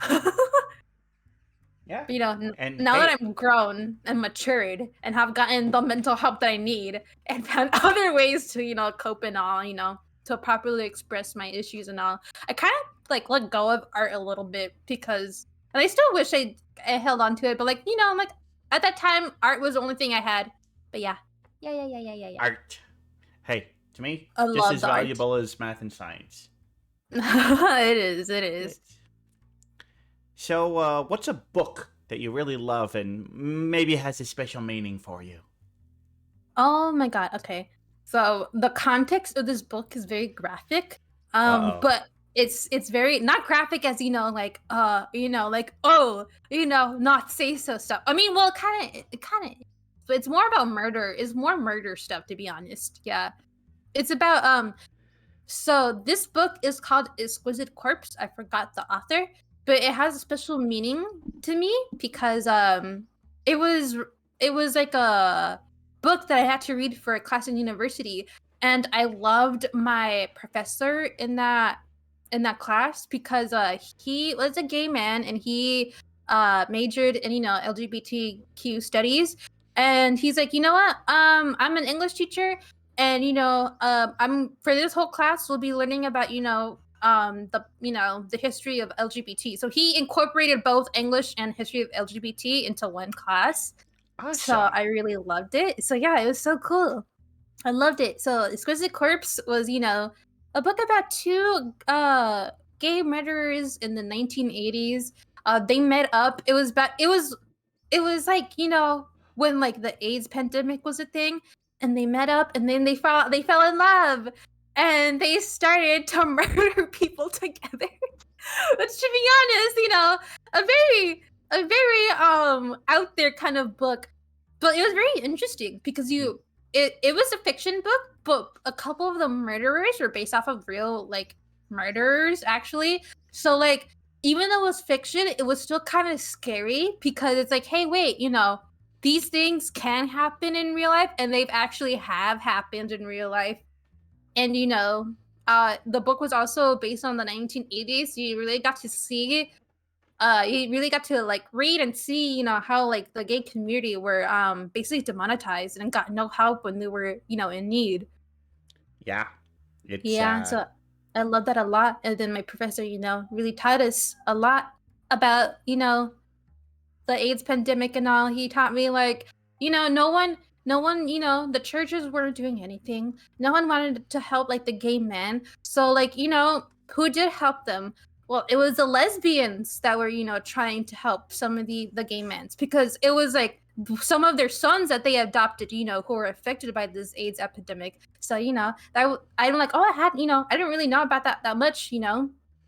Yeah. But, And now hey, that I'm grown and matured and have gotten the mental help that I need and found other ways to, cope and all, to properly express my issues and all, I kind of like let go of art a little bit because, and I still wish I held on to it, but like, I'm like, at that time, art was the only thing I had. But yeah. Yeah. art. Hey, to me, I just love as the art. valuable as math and science. It is. So, what's a book that you really love and maybe has a special meaning for you? Oh my god, okay. So the context of this book is very graphic. Uh-oh. But it's very not graphic as like like oh, not say so stuff. I mean, well, it kind of but it's more about murder. It's more murder stuff, to be honest. Yeah. It's about so this book is called Exquisite Corpse. I forgot the author, but it has a special meaning to me because it was it was like a book that I had to read for a class in university, and I loved my professor in that class because he was a gay man and he majored in LGBTQ studies, and he's like, you know what, I'm an English teacher, and I'm for this whole class we'll be learning about the history of LGBT. So he incorporated both English and history of LGBT into one class. So Awesome. I really loved it. So yeah, it was so cool. I loved it. So Exquisite Corpse was, a book about two gay murderers in the 1980s. They met up. It was like, when like the AIDS pandemic was a thing, and they met up and then they fell in love and they started to murder people together. Which, to be honest, a very out there kind of book, but it was very interesting because it was a fiction book, but a couple of the murderers were based off of real like murderers actually. So like even though it was fiction, it was still kind of scary because it's like, hey, wait, these things can happen in real life, and they've actually have happened in real life. And the book was also based on the 1980s. So you really got to see you really got to like read and see how like the gay community were basically demonetized and got no help when they were in need. Yeah. It's Yeah, so I love that a lot. And then my professor really taught us a lot about the AIDS pandemic and all. He taught me like, no one, the churches weren't doing anything. No one wanted to help like the gay men. So like, who did help them? Well, it was the lesbians that were, trying to help some of the gay men, because it was like some of their sons that they adopted, who were affected by this AIDS epidemic. So, I'm like, oh, I didn't really know about that much,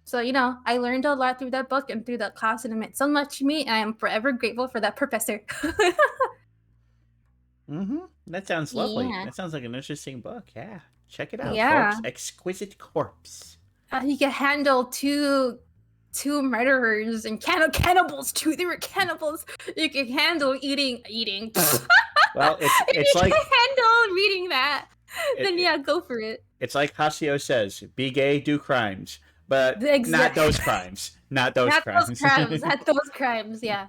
So, I learned a lot through that book and through that class, and it meant so much to me. And I am forever grateful for that professor. That sounds lovely. Yeah. That sounds like an interesting book. Yeah. Check it out, Yeah. folks. Exquisite Corpse. He could handle two murderers and cannibals too. They were cannibals. You could handle eating. Well, If it's you like can handle reading that, then yeah, go for it. it's like Hasio says, be gay, do crimes. But not Exactly. those crimes. Not those Not crimes. those crimes. Not those crimes. Yeah.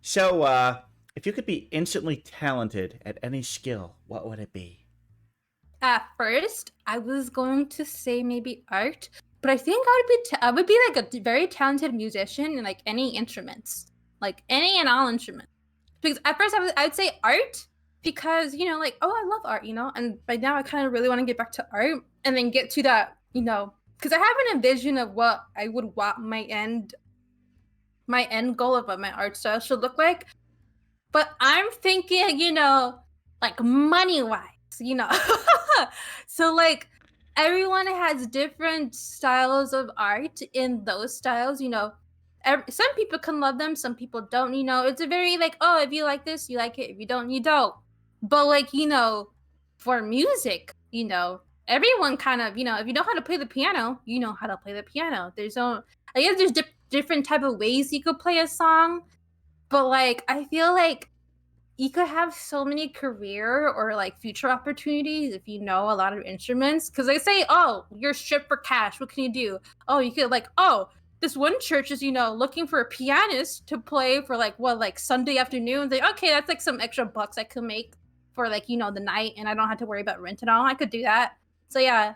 So, if you could be instantly talented at any skill, what would it be? At first, I was going to say maybe art, but I think I would be like a very talented musician in like any instruments, like any and all instruments. Because at first I'd say art because like I love art, and by now I kind of really want to get back to art and then get to that, because I have a vision of what I would want my end goal of what my art style should look like. But I'm thinking, like money wise. So like everyone has different styles of art in those styles, some people can love them, some people don't, it's a very like, oh, if you like this, you like it, if you don't, you don't. But like, for music, everyone kind of, if you know how to play the piano, you know how to play the piano. I guess there's different type of ways you could play a song, but like I feel like you could have so many career or like future opportunities if you know a lot of instruments. Because they say, oh, you're stripped for cash. What can you do? Oh, you could like, oh, this one church is looking for a pianist to play for like Sunday afternoon. They okay, that's like some extra bucks I could make for like the night, and I don't have to worry about rent and all. I could do that. So yeah,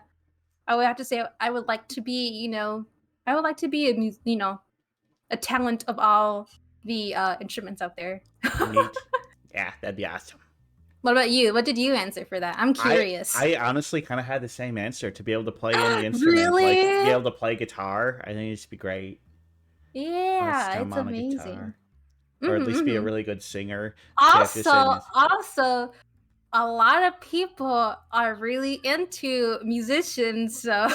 I would have to say I would like to be a talent of all the instruments out there. Neat. Yeah, that'd be awesome. What about you? What did you answer for that? I'm curious. I honestly kind of had the same answer, to be able to play any instrument. Really? Like, be able to play guitar. I think it'd be great. Yeah, Strum it's on a amazing. guitar. Or at least be a really good singer. Also, a lot of people are really into musicians, so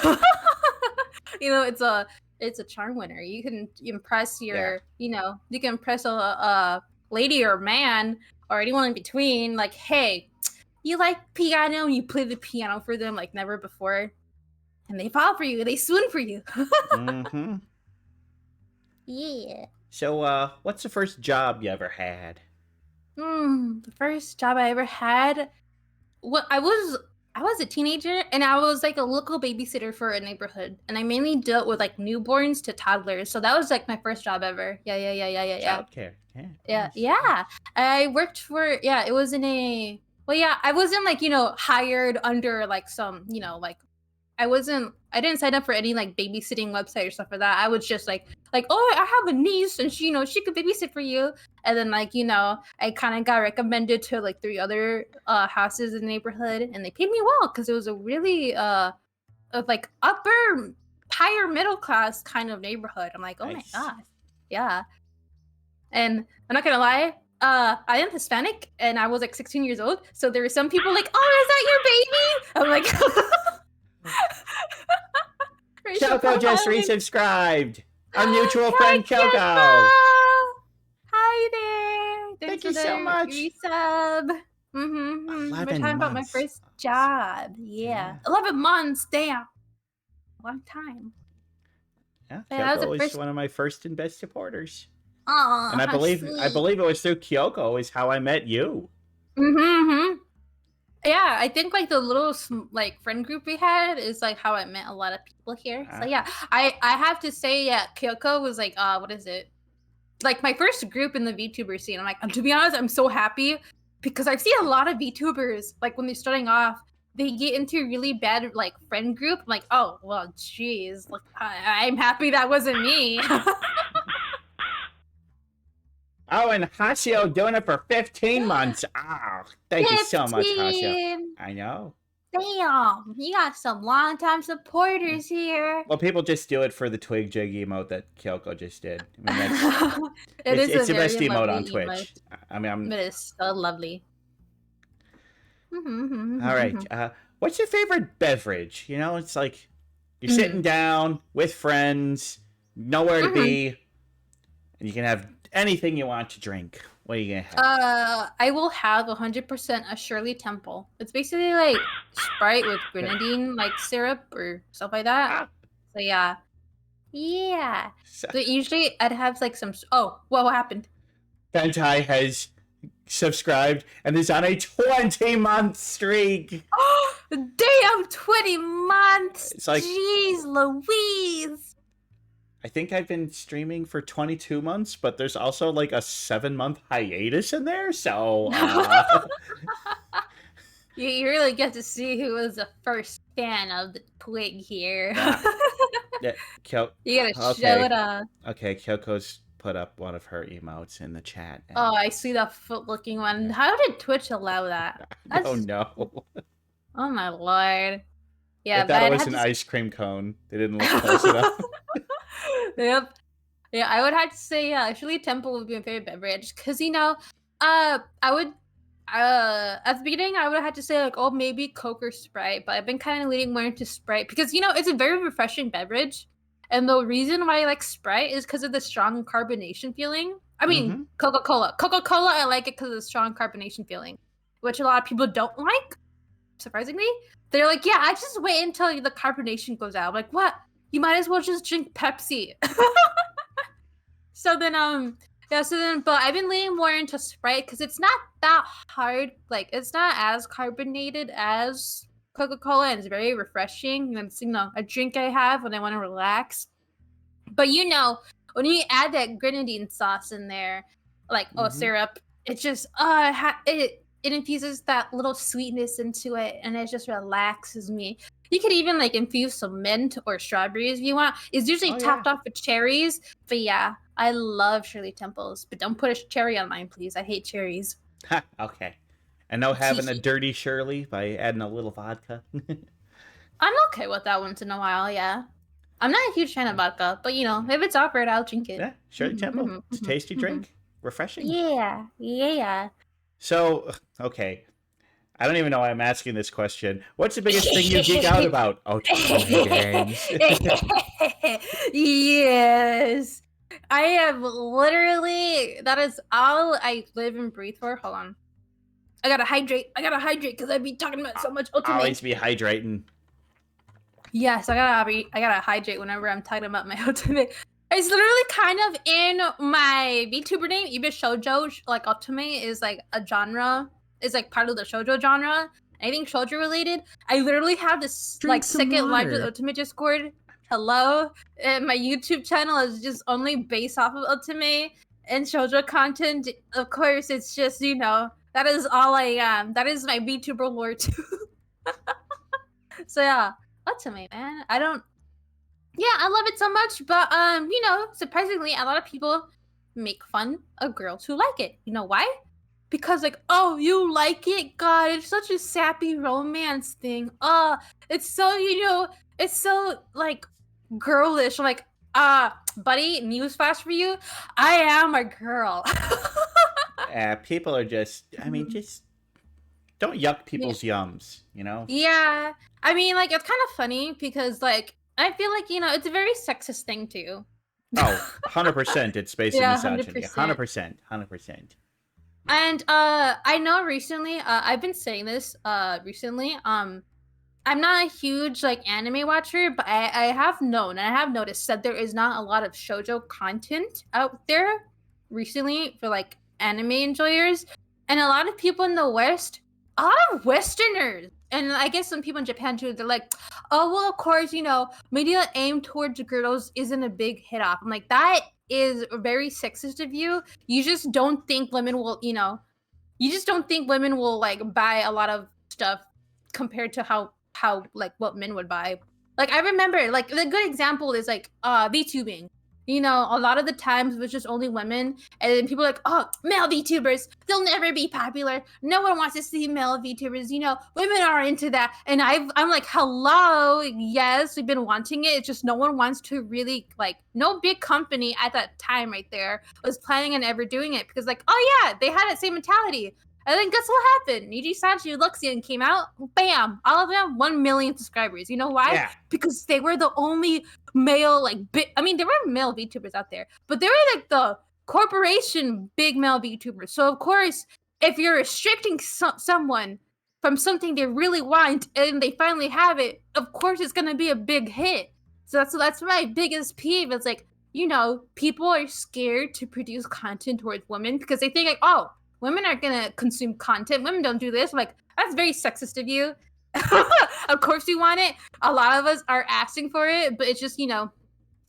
it's a charm winner. You can impress you can impress a lady or man or anyone in between, like, hey, you like piano, and you play the piano for them like never before, and they fall for you, they swoon for you. Mm-hmm. Yeah. So, what's the first job you ever had? The first job I ever had, I was a teenager, and I was like a local babysitter for a neighborhood, and I mainly dealt with like newborns to toddlers. So that was like my first job ever. Yeah. Childcare. Yeah. I worked for it was in a I wasn't like hired under like some like I didn't sign up for any like babysitting website or stuff like that. I was just like oh, I have a niece and she she could babysit for you. And then like I kind of got recommended to like 3 other houses in the neighborhood, and they paid me well because it was a really like higher middle class kind of neighborhood. I'm like, oh Nice. my god, yeah. And I'm not gonna lie, I am Hispanic and I was like 16 years old, so there were some people like, oh, is that your baby? I'm like. Kyoko just resubscribed. Our mutual friend Kyoko. Hi there. Thank Thanks you for so the much. resub. We're 11 talking about my months. first job. Yeah. 11 months. Damn. Long time. Yeah, Yeah, that was Kyoko the was first- one of my first and best supporters. Oh, And I believe it was through Kyoko is how I met you. Yeah, I think like the little like friend group we had is like how I met a lot of people here. So yeah, I have to say, Kyoko was like what is it? Like my first group in the VTuber scene. I'm like, to be honest, I'm so happy because I've seen a lot of VTubers like when they're starting off, they get into a really bad like friend group. I'm like, oh well, geez, like I'm happy that wasn't me. Oh, and Hasio doing it for 15 months. Oh, thank you so much, Hasio. 15. I know. Damn, you got some long-time supporters here. Well, people just do it for the Twig Jig emote that Kyoko just did. I mean, that's, it's the very best emote on lovely Twitch. emote. I mean, It is so lovely. all right. What's your favorite beverage? It's like you're sitting down with friends, nowhere to be, and you can have anything you want to drink. What are you gonna have? I will have 100% a Shirley Temple. It's basically like Sprite with grenadine, like syrup or stuff like that. So yeah. So usually I'd have like some. Oh, what happened? Bentai has subscribed and is on a 20-month streak. Damn, 20 months! It's like- Jeez Louise! I think I've been streaming for 22 months, but there's also like a 7-month hiatus in there. So You really get to see who was the first fan of the Twig here. yeah, You gotta show it off. Okay, Kyoko's put up one of her emotes in the chat. And Oh, I see the foot-looking one. How did Twitch allow that? I don't know. Oh my lord. Yeah, I thought it was an ice cream cone. They didn't look close enough. Yep. Yeah, I would have to say, Shirley Temple would be my favorite beverage, because, I would, at the beginning, I would have had to say, like, oh, maybe Coke or Sprite, but I've been kind of leaning more into Sprite, because, it's a very refreshing beverage, and the reason why I like Sprite is because of the strong carbonation feeling. I mean, Coca-Cola. Coca-Cola, I like it because of the strong carbonation feeling, which a lot of people don't like, surprisingly. They're like, yeah, I just wait until the carbonation goes out. I'm like, what? You might as well just drink Pepsi. But I've been leaning more into Sprite because it's not that hard. Like, it's not as carbonated as Coca-Cola, and it's very refreshing. And it's, a drink I have when I want to relax. But, when you add that grenadine sauce in there, like, syrup, it just, it infuses that little sweetness into it, and it just relaxes me. You could even infuse some mint or strawberries if you want. It's usually topped off with cherries, but yeah, I love Shirley Temples. But don't put a cherry on mine, please. I hate cherries. Okay. And no having a dirty Shirley by adding a little vodka. I'm okay with that once in a while. Yeah, I'm not a huge fan of vodka, but if it's offered, I'll drink it. Yeah, Shirley Temple. It's a tasty drink, refreshing. Yeah. So, okay. I don't even know why I'm asking this question. What's the biggest thing you geek out about? Oh, games. Yes. I have literally, that is all I live and breathe for. Hold on. I gotta hydrate because I be talking about so much ultimate. Always be hydrating. Yes, I gotta hydrate whenever I'm talking about my ultimate. It's literally kind of in my VTuber name. Ibe Shoujo, ultimate is a genre. Is part of the shoujo genre. Anything shoujo related. I literally have this second largest ultimate Discord. Hello, and my YouTube channel is just only based off of ultimate and shoujo content. Of course, it's just that is all I am. That is my VTuber lore too. So yeah, ultimate, man. I love it so much, but surprisingly, a lot of people make fun of girls who like it. You know why? Because oh, you like it? God, it's such a sappy romance thing. It's so, it's so girlish. Buddy, newsflash for you, I am a girl. People are just don't yuck people's yums, Yeah. I mean, it's kind of funny because I feel it's a very sexist thing too. Oh, 100%. It's based on misogyny. 100%. And I know recently, I've been saying this recently. I'm not a huge anime watcher, but I have noticed that there is not a lot of shoujo content out there recently for anime enjoyers, and a lot of people in the West, a lot of Westerners, and I guess some people in Japan too, they're like, oh well, of course, media aimed towards girls isn't a big hit off. I'm like, that is very sexist of you. You just don't think women will, buy a lot of stuff compared to how what men would buy. I remember the good example is VTubing. A lot of the times it was just only women, and then people are like, oh, male VTubers, they'll never be popular. No one wants to see male VTubers. Women are into that. And I'm like, hello, yes, we've been wanting it. It's just no one wants to really, no big company at that time right there was planning on ever doing it because, oh yeah, they had that same mentality. And then guess what happened? Niji Sanchi Luxian came out, bam, all of them 1 million subscribers. You know why? Yeah. Because they were the only male there were male VTubers out there, but they were the corporation big male VTubers. So of course, if you're restricting someone from something they really want and they finally have it, of course it's gonna be a big hit. So that's my biggest peeve. It's people are scared to produce content towards women because they think oh, women aren't gonna consume content. Women don't do this. That's very sexist of you. Of course we want it. A lot of us are asking for it, but it's just,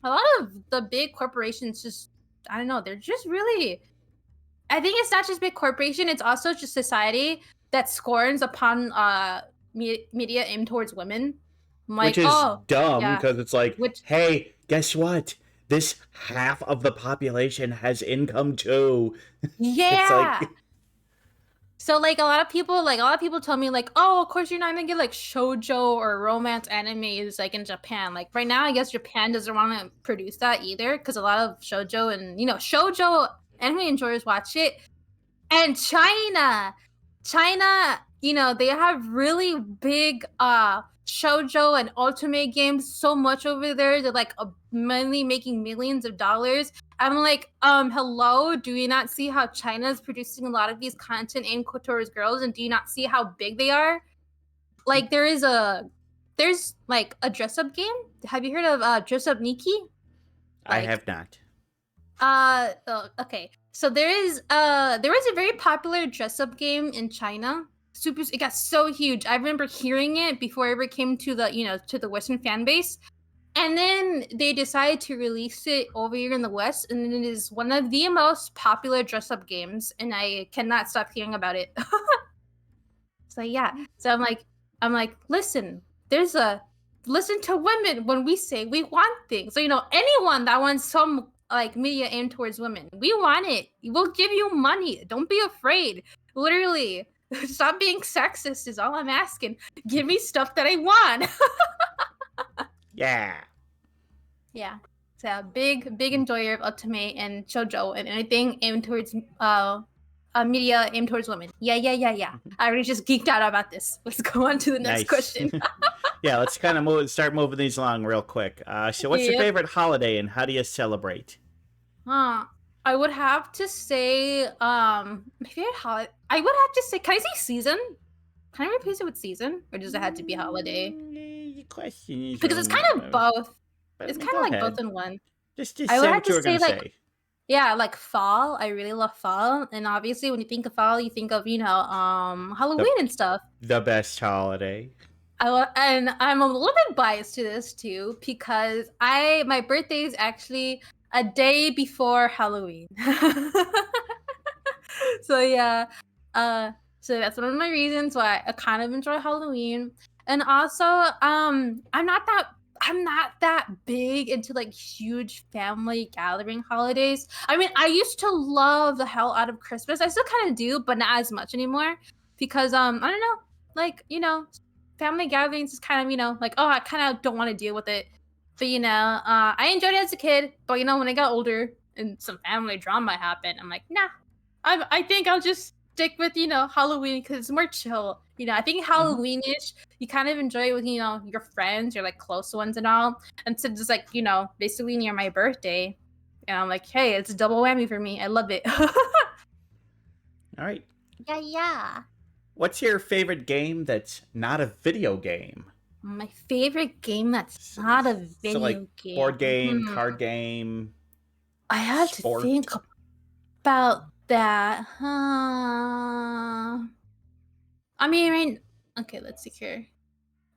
a lot of the big corporations just, I don't know, they're just really, I think it's not just big corporation, it's also just society that scorns upon media aimed towards women. I'm Which like, is oh, dumb yeah, because it's like, which, hey, guess what? This half of the population has income too. It's yeah. like, So like a lot of people tell me like, oh, of course you're not gonna get like shoujo or romance animes like in Japan. Like right now, I guess Japan doesn't want to produce that either because a lot of shoujo and shoujo anime enjoyers watch it. And China, they have really big shoujo and ultimate games so much over there. They're like mainly making millions of dollars. I'm like, hello, do you not see how China is producing a lot of these content aimed towards girls, and do you not see how big they are? Like there's like a dress up game. Have you heard of dress up Nikki? I Like have not. Okay. So there was a very popular dress up game in China. It got so huge. I remember hearing it before it ever came to the Western fan base. And then they decided to release it over here in the West, and it is one of the most popular dress up games, and I cannot stop hearing about it. So yeah. So I'm like, listen to women when we say we want things. So anyone that wants some like media aimed towards women, we want it. We'll give you money. Don't be afraid. Literally, stop being sexist is all I'm asking. Give me stuff that I want. Yeah. Yeah. So big enjoyer of Ultimate and Shoujo and anything aimed towards media aimed towards women. Yeah. I already just geeked out about this. Let's go on to the next Nice. question. Yeah, let's kind of start moving these along real quick. So what's your Yep. favorite holiday and how do you celebrate? I would have to say my favorite holiday. I would have to say, can I say season? Can I replace it with season, or does it have to be holiday? The question is Because it's kind of both. It's kind of like both in one. Just I would say have what you to were gonna say, like, say. yeah, like fall. I really love fall, and obviously when you think of fall, you think of Halloween and stuff. The best holiday. And I'm a little bit biased to this too because my birthday is actually a day before Halloween. So yeah, so that's one of my reasons why I kind of enjoy Halloween. And also, I'm not that big into like huge family gathering holidays. I mean, I used to love the hell out of Christmas. I still kind of do, but not as much anymore because I don't know, like family gatherings is kind of like, oh, I kind of don't want to deal with it. But I enjoyed it as a kid. But when I got older and some family drama happened, I'm like, nah. I think I'll just stick with Halloween because it's more chill. I think Halloweenish you kind of enjoy it with your friends, your like close ones and all. And so just like basically near my birthday, and I'm like, hey, it's a double whammy for me. I love it. All right. Yeah. What's your favorite game that's not a video game? My favorite game that's not a video So like game. board game, card game. I have sport. to think about that. I mean, okay, let's see here.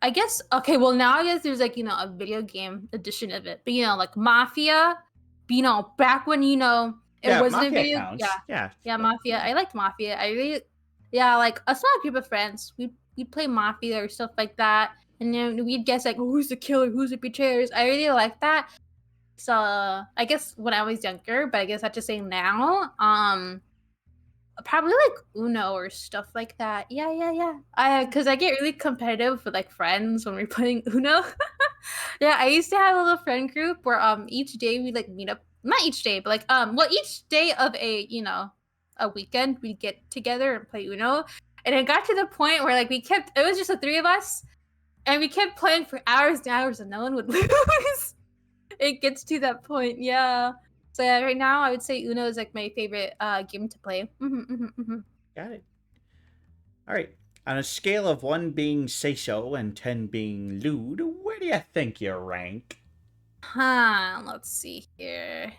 I guess okay. Well, now I guess there's like a video game edition of it, but like Mafia. Back when it Yeah, wasn't a Mafia video. counts. Yeah, Mafia. I liked Mafia. I really, yeah, like a small group of friends. We'd play Mafia or stuff like that, and then we'd guess like who's the killer, who's the betrayers. I really like that. So I guess when I was younger, but I guess I have to say now, probably like Uno or stuff like that. Yeah. Because I get really competitive with like friends when we're playing Uno. Yeah, I used to have a little friend group where each day we like meet up. Not each day, but like well each day of a weekend we'd get together and play Uno. And it got to the point where like it was just the three of us, and we kept playing for hours and hours, and no one would lose. It gets to that point, yeah. So yeah, right now I would say Uno is like my favorite game to play. Got it. All right. On a scale of 1 being say so and 10 being lewd, where do you think you rank? Let's see here.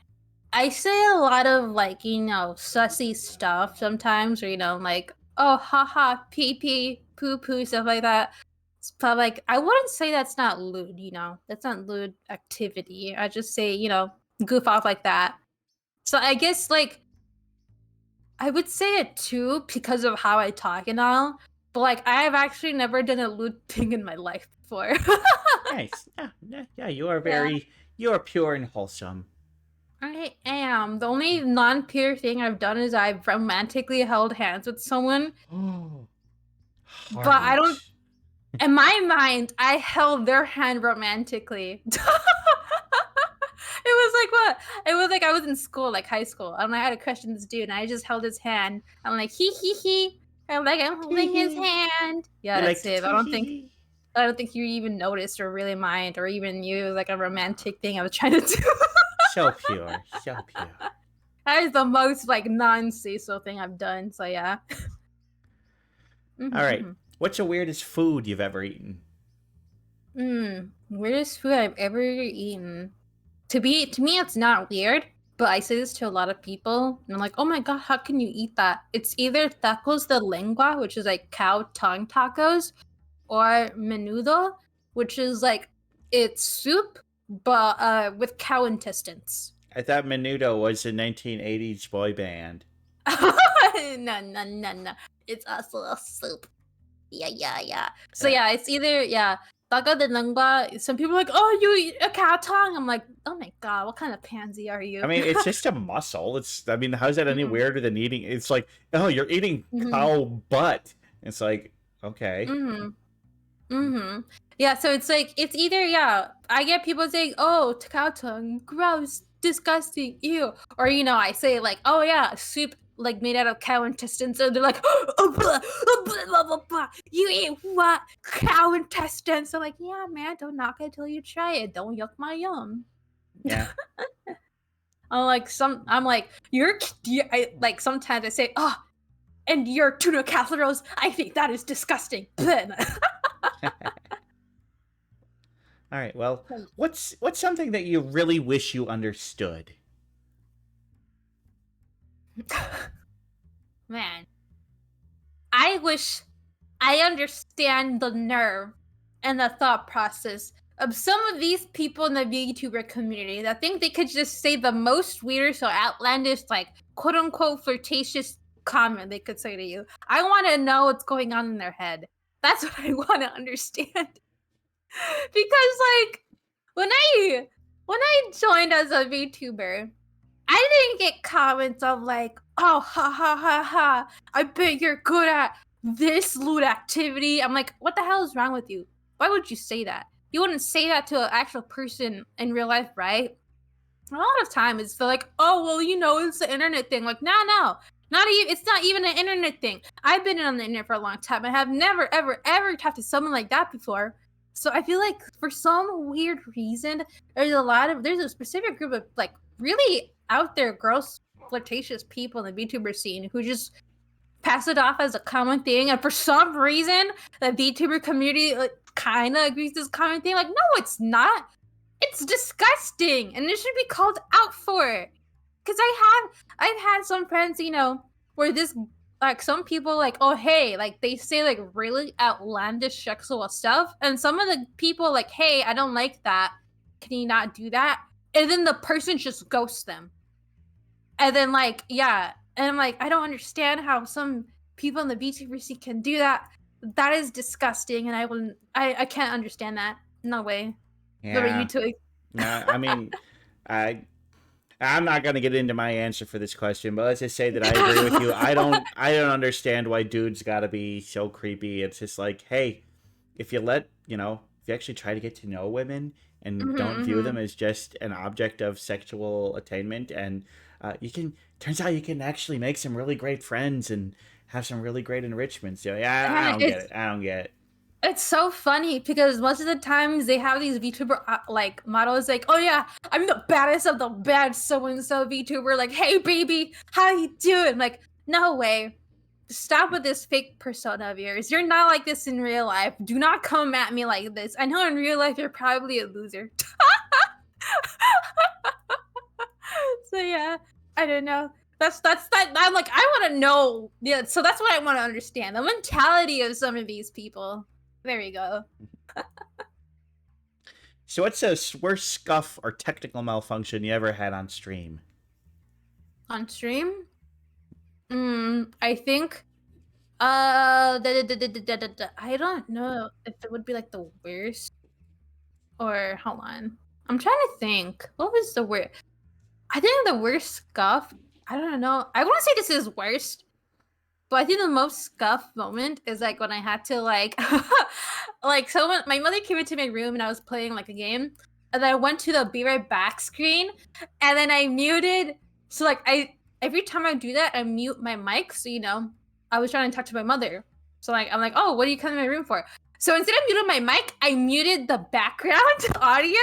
I say a lot of like sussy stuff sometimes, or like oh haha pee pee poo poo stuff like that. But like, I wouldn't say that's not lewd. That's not lewd activity. I just say goof off like that. So I guess like I would say it too because of how I talk and all. But like, I have actually never done a lewd thing in my life before. Nice. Yeah, you are Yeah. pure and wholesome. I am. The only non-pure thing I've done is I've romantically held hands with someone, Oh, but I don't. heart. In my mind, I held their hand romantically. It was like what? It was like I was in school, like high school, and I had a crush on this dude, and I just held his hand. I'm like he. I'm like I'm holding his hand. Yeah, You like that's to it. tee. I don't think you even noticed or really mind or even you like a romantic thing I was trying to do. So pure, so pure. That is the most like non-say-so thing I've done. So yeah. All right. What's the weirdest food you've ever eaten? Weirdest food I've ever eaten. To me, it's not weird, but I say this to a lot of people, and I'm like, oh my god, how can you eat that? It's either tacos de lengua, which is like cow tongue tacos, or menudo, which is like it's soup, but with cow intestines. I thought Menudo was a 1980s boy band. No. It's also a soup. Yeah. So yeah, it's either taco de lengua. Some people are like, oh, you eat a cow tongue. I'm like, oh my god, what kind of pansy are you? I mean, it's just a muscle. How's that any weirder than eating? It's like, oh, you're eating cow butt. It's like, okay. Yeah, so it's like, it's either, I get people saying, oh, cow tongue, gross, disgusting, ew. Or, I say like, oh yeah, soup like made out of cow intestines. So they're like, oh, blah, blah, blah. You eat what? Cow intestines. So like, yeah, man, don't knock it till you try it. Don't yuck my yum. Yeah. I'm like, sometimes I say, oh, and your tuna casseroles, I think that is disgusting. All right. Well, what's something that you really wish you understood? Man, I wish I understand the nerve and the thought process of some of these people in the VTuber community that think they could just say the most weirdest or outlandish, like quote unquote flirtatious comment they could say to you. I want to know what's going on in their head. That's what I want to understand. Because like when I joined as a VTuber, I didn't get comments of like, oh ha, I bet you're good at this lewd activity. I'm like, what the hell is wrong with you? Why would you say that? You wouldn't say that to an actual person in real life, right? A lot of time it's like, oh well, it's the internet thing. Like, no, not even. It's not even an internet thing. I've been on the internet for a long time. I have never, ever talked to someone like that before. So I feel like for some weird reason, there's a specific group of like really out there gross flirtatious people in the VTuber scene who just pass it off as a common thing, and for some reason the VTuber community kind of agrees this common thing. Like, no, it's not. It's disgusting, and it should be called out for it. Because I've had some friends, where this like some people like, oh hey, like they say like really outlandish sexual stuff, and some of the people like, hey, I don't like that. Can you not do that? And then the person just ghosts them. And then like, yeah, and I'm like, I don't understand how some people in the VTuber scene can do that. That is disgusting, and I can't understand that. No way. Yeah. What are you two? I mean, I'm not gonna get into my answer for this question, but let's just say that I agree with you. I don't understand why dudes gotta be so creepy. It's just like, hey, if you actually try to get to know women and don't view them as just an object of sexual attainment, and turns out you can actually make some really great friends and have some really great enrichments. So yeah, I don't get it. It's so funny because most of the times they have these VTuber like mottos like, oh yeah, I'm the baddest of the bad so-and-so VTuber. Like, hey baby, how you doing? Like, no way. Stop with this fake persona of yours. You're not like this in real life. Do not come at me like this. I know in real life you're probably a loser. So yeah, I don't know. That's that. I'm like, I want to know. Yeah, so that's what I want to understand. The mentality of some of these people. There we go. So what's the worst scuff or technical malfunction you ever had on stream? On stream? I think I don't know if it would be like the worst or hold on. I'm trying to think. What was the worst? I think the worst scuff. I don't know. I want to say this is worst, but I think the most scuff moment is like when I had to like like someone my mother came into my room and I was playing like a game and then I went to the be right back screen and then I muted so like I every time I do that I mute my mic so I was trying to talk to my mother. So like I'm like, "Oh, what are you coming in my room for?" So instead of muting my mic, I muted the background audio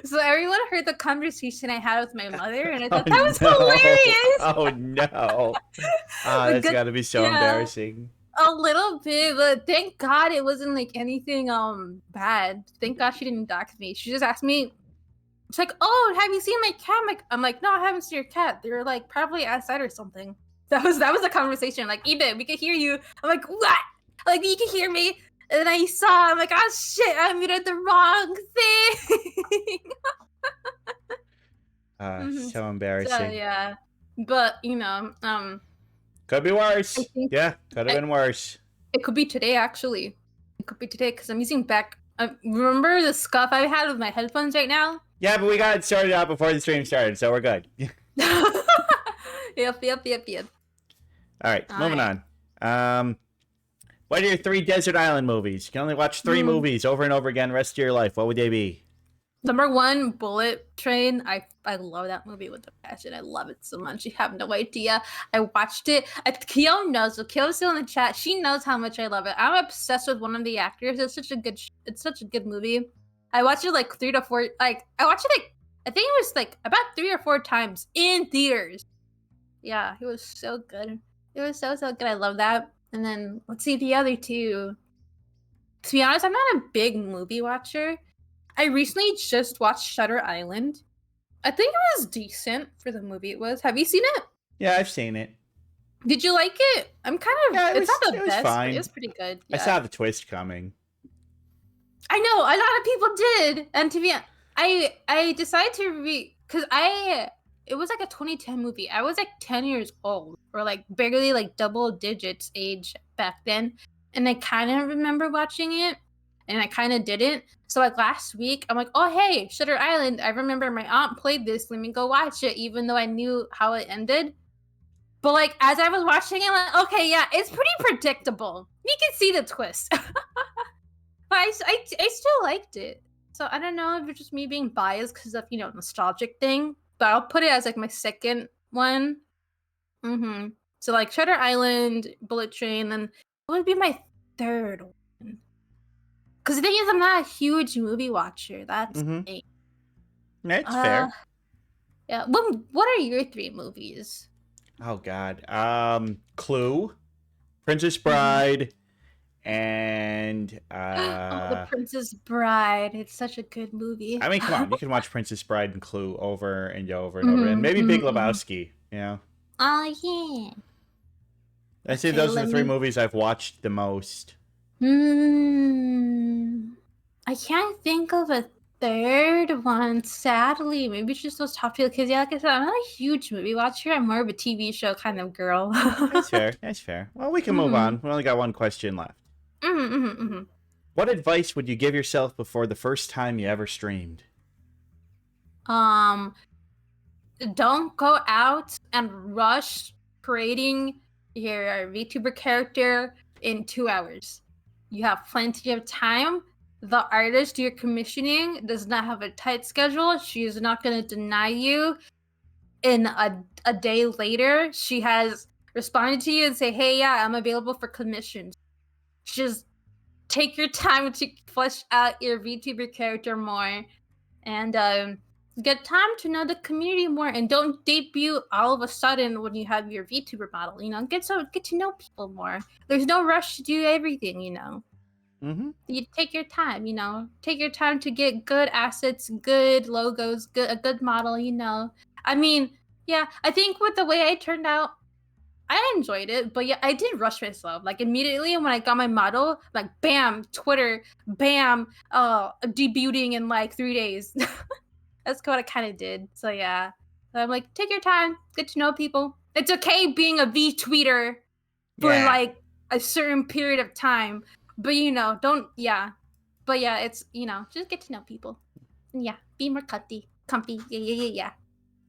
so everyone heard the conversation I had with my mother and I thought that was hilarious. Oh no. That's got to be so embarrassing. A little bit, but thank God it wasn't like anything bad. Thank God she didn't dox me. She just asked me, it's like, "Oh, have you seen my cat?" I'm like, "No, I haven't seen your cat. They're like probably outside or something." That was the conversation. Like, Ibe, we can hear you. I'm like, "What?" Like, you can hear me. And then I saw, I'm like, "Oh shit, I muted the wrong thing." So embarrassing. So yeah. But could be worse. I think Yeah, could have been worse. it could be today, actually. It could be today because I'm using back. Remember the scuff I had with my headphones right now? Yeah, but we got it sorted out before the stream started, so we're good. Yep. All right, moving on. What are your 3 desert island movies? You can only watch 3 movies over and over again the rest of your life. What would they be? Number 1, Bullet Train. I love that movie with a passion. I love it so much. You have no idea. I watched it. Kyo knows. So Kyo's still in the chat. She knows how much I love it. I'm obsessed with one of the actors. It's such a good movie. I watched it like 3 to 4. Like I watched it like I think it was like about 3 or 4 times in theaters. Yeah, it was so good. It was so good. I love that. And then let's see the other 2. To be honest, I'm not a big movie watcher. I recently just watched Shutter Island. I think it was decent for the movie it was. Have you seen it? Yeah, I've seen it. Did you like it? I'm kind of. Yeah, it's not the was best, fine. but it was pretty good. Yeah. I saw the twist coming. I know a lot of people did, and to be, I decided to because it was like a 2010 movie. I was like 10 years old, or like barely like double digits age back then, and I kind of remember watching it, and I kind of didn't. So like last week, I'm like, "Oh hey, Shutter Island! I remember my aunt played this. Let me go watch it," even though I knew how it ended. But like as I was watching it, I'm like, okay, yeah, it's pretty predictable. You can see the twist. But I still liked it. So I don't know if it's just me being biased because of nostalgic thing. But I'll put it as like my second one. So like Shutter Island, Bullet Train, then what would be my third one? Because the thing is, I'm not a huge movie watcher. That's the thing. That's fair. Yeah. What are your 3 movies? Oh God. Clue, Princess Bride, and The Princess Bride. It's such a good movie. I mean, come on, you can watch Princess Bride and Clue over and over and over, and maybe Big Lebowski. You know. Oh yeah. I say those are the 3 movies I've watched the most. I can't think of a third one, sadly. Maybe it's just those top 2. Because, yeah, like I said, I'm not a huge movie watcher. I'm more of a TV show kind of girl. That's fair. That's fair. Well, we can move on. We only got 1 question left. What advice would you give yourself before the first time you ever streamed? Don't go out and rush creating your VTuber character in 2 hours. You have plenty of time. The artist you're commissioning does not have a tight schedule. She is not going to deny you. In a day later, she has responded to you and say, "Hey, yeah, I'm available for commissions." Just take your time to flesh out your VTuber character more, and get time to know the community more. And don't debut all of a sudden when you have your VTuber model. Get to know people more. There's no rush to do everything. You take your time, take your time to get good assets, good logos, a good model, I mean, yeah, I think with the way I turned out, I enjoyed it, but yeah, I did rush myself. Like immediately when I got my model, like bam, Twitter, bam, debuting in like 3 days. That's what I kind of did. So yeah, so I'm like, take your time, get to know people. It's okay being a V tweeter for Yeah. like a certain period of time, but don't But yeah, it's just get to know people. Yeah, be more comfy. Yeah.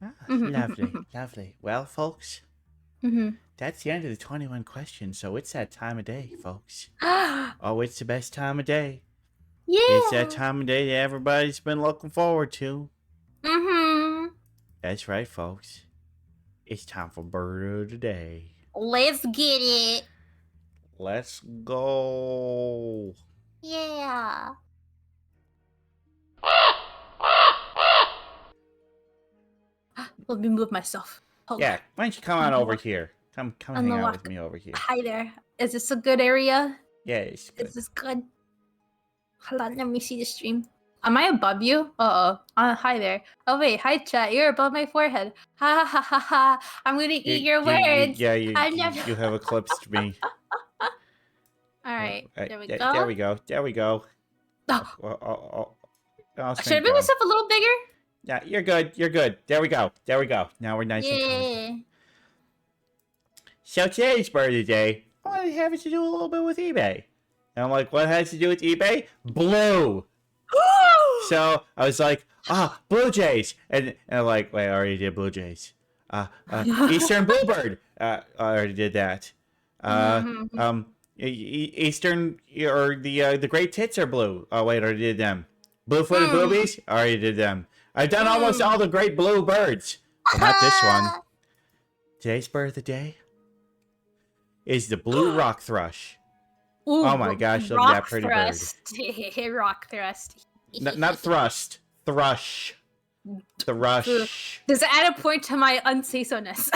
Ah, Mhm, lovely, mhm, lovely. Well, folks, mhm. that's the end of the 21 questions. So it's that time of day, folks. Mhm. Oh, it's the best time of day. Yeah. It's that time of day that everybody's been looking forward to. Mhm. That's right, folks. It's time for Bird of the Day. Let's get it. Let's go. Yeah. Let me move myself. Hold Yeah, on. why don't you come on over here? Come On hang the out walk. with me over here. Hi there. Is this a good area? Yeah, it's good. Is this good? Hold on, let me see the stream. Am I above you? Hi there. Oh wait, hi chat. You're above my forehead. Ha ha ha ha ha. I'm gonna eat your words. Yeah, I'm never. you have eclipsed me. All right, there we go. There we go. There we go. Oh, I'll should I shrink make down. myself a little bigger? Yeah, you're good. You're good. There we go. There we go. Now we're nice and cozy. Yeah. So today's bird of the day, I want to have it to do a little bit with eBay. And I'm like, what has to do with eBay? Blue. So I was like, Blue Jays. And I'm like, wait, I already did Blue Jays. Eastern Bluebird. I already did that. Eastern, or the Great Tits are blue. Oh, wait, I already did them. Blue-footed boobies? I already did them. I've done almost all the great blue birds. But not this one. Today's bird of the day is the blue rock thrush. Ooh, Oh my gosh, look at that pretty bird. Rock thrust. Not thrust. Thrush. Thrush. Does it add a point to my unsaysoness?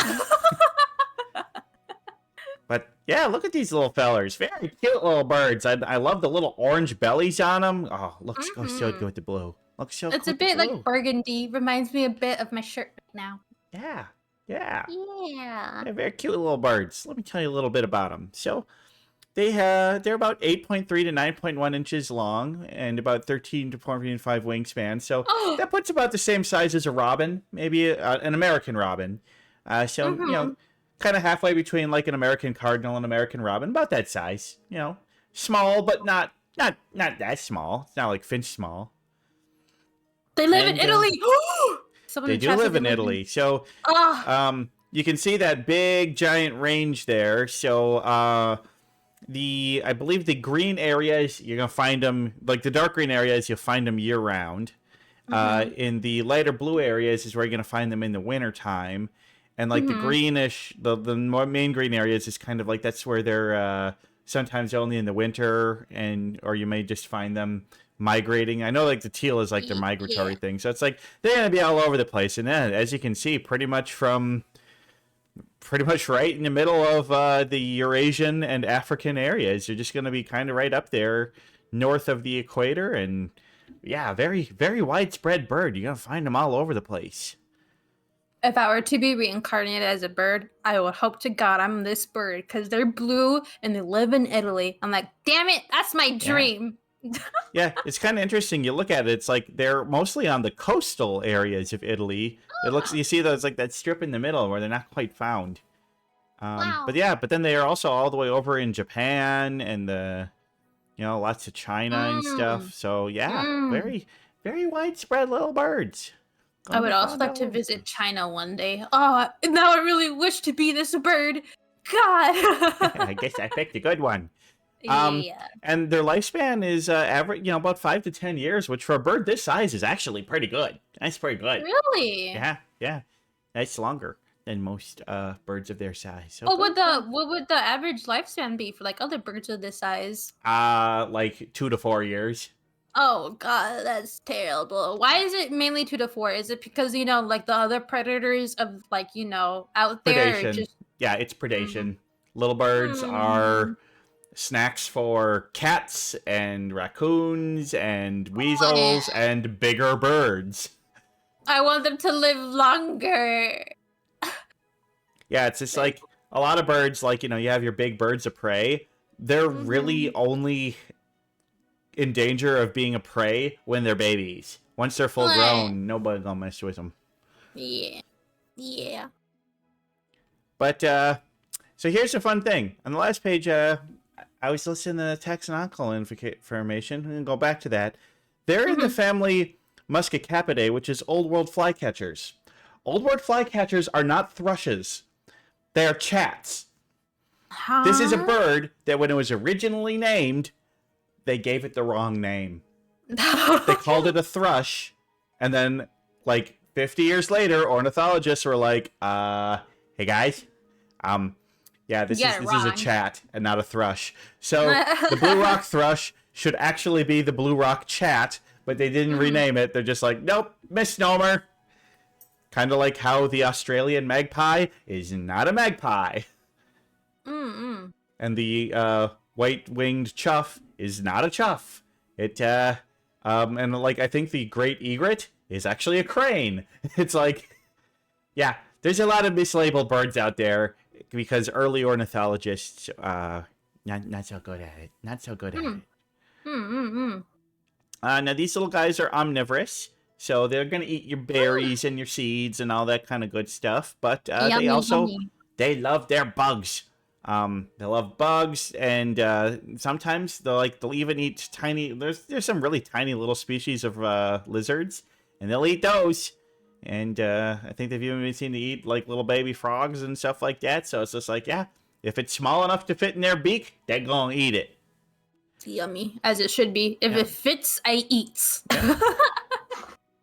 But yeah, look at these little fellers. Very cute little birds. I love the little orange bellies on them. Oh, looks so good with the blue. Looks so It's good a bit with the blue. like burgundy. Reminds me a bit of my shirt right now. Yeah. Yeah. They're very cute little birds. Let me tell you a little bit about them. So they're about 8.3 to 9.1 inches long and about 13 to 4.5 wingspan. So that puts about the same size as a robin, maybe an American robin. Kind of halfway between like an American cardinal and American robin, about that size. Small, but not that small. It's not like finch small. They live in Italy. They do live in Italy. So you can see that big giant range there. So I believe the green areas, you're gonna find them, like the dark green areas, you'll find them year round. In the lighter blue areas is where you're gonna find them in the winter time. And like the greenish, the more main green areas is kind of like that's where they're sometimes only in the winter, or you may just find them migrating. I know like the teal is like their migratory thing, so it's like they're gonna be all over the place. And then, as you can see, pretty much right in the middle of the Eurasian and African areas, you're just gonna be kind of right up there, north of the equator, and yeah, very very widespread bird. You're gonna find them all over the place. If I were to be reincarnated as a bird, I would hope to God I'm this bird because they're blue and they live in Italy. I'm like, damn it, that's my dream. Yeah, it's kind of interesting. You look at it, it's like they're mostly on the coastal areas of Italy. You see those like that strip in the middle where they're not quite found. Wow. But then they are also all the way over in Japan and lots of China and stuff. So yeah, very, very widespread little birds. I would also like to visit China one day. Oh, now I really wish to be this bird. God. I guess I picked a good one. Yeah. And their lifespan is average, about 5 to 10 years, which for a bird this size is actually pretty good. That's pretty good. Really? Yeah. That's longer than most birds of their size. So what would the average lifespan be for like other birds of this size? Like 2 to 4 years. Oh God, that's terrible. Why is it mainly 2 to 4? Is it because like the other predators of like out there? Predation. Yeah, it's predation. Little birds are snacks for cats and raccoons and weasels and bigger birds. I want them to live longer. Yeah, it's just like a lot of birds, like, you have your big birds of prey. They're really only in danger of being a prey when they're babies. Once they're full grown, nobody gonna mess with them. Yeah. Yeah. But, so here's a fun thing. On the last page, I was listening to taxonomical information. I'm gonna go back to that. They're in the family Muscicapidae, which is Old World flycatchers. Old World flycatchers are not thrushes. They are chats. Huh? This is a bird that when it was originally named, they gave it the wrong name. They called it a thrush, and then, like, 50 years later, ornithologists were like, hey guys, yeah, this is a chat and not a thrush. So the Blue Rock thrush should actually be the Blue Rock chat, but they didn't rename it. They're just like, nope, misnomer. Kind of like how the Australian magpie is not a magpie. And the white-winged chuff is not a chuff. It, and like, I think the great egret is actually a crane. It's like, yeah, there's a lot of mislabeled birds out there because early ornithologists, not so good at it. Not so good at it. Now, these little guys are omnivorous, so they're going to eat your berries and your seeds and all that kind of good stuff. But they also, they love their bugs. They love bugs, and sometimes they'll even eat tiny. There's some really tiny little species of lizards, and they'll eat those. And I think they've even been seen to eat like little baby frogs and stuff like that. So it's just like, yeah, if it's small enough to fit in their beak, they're gonna eat it. Yummy, as it should be. If it fits, I eat. Yeah.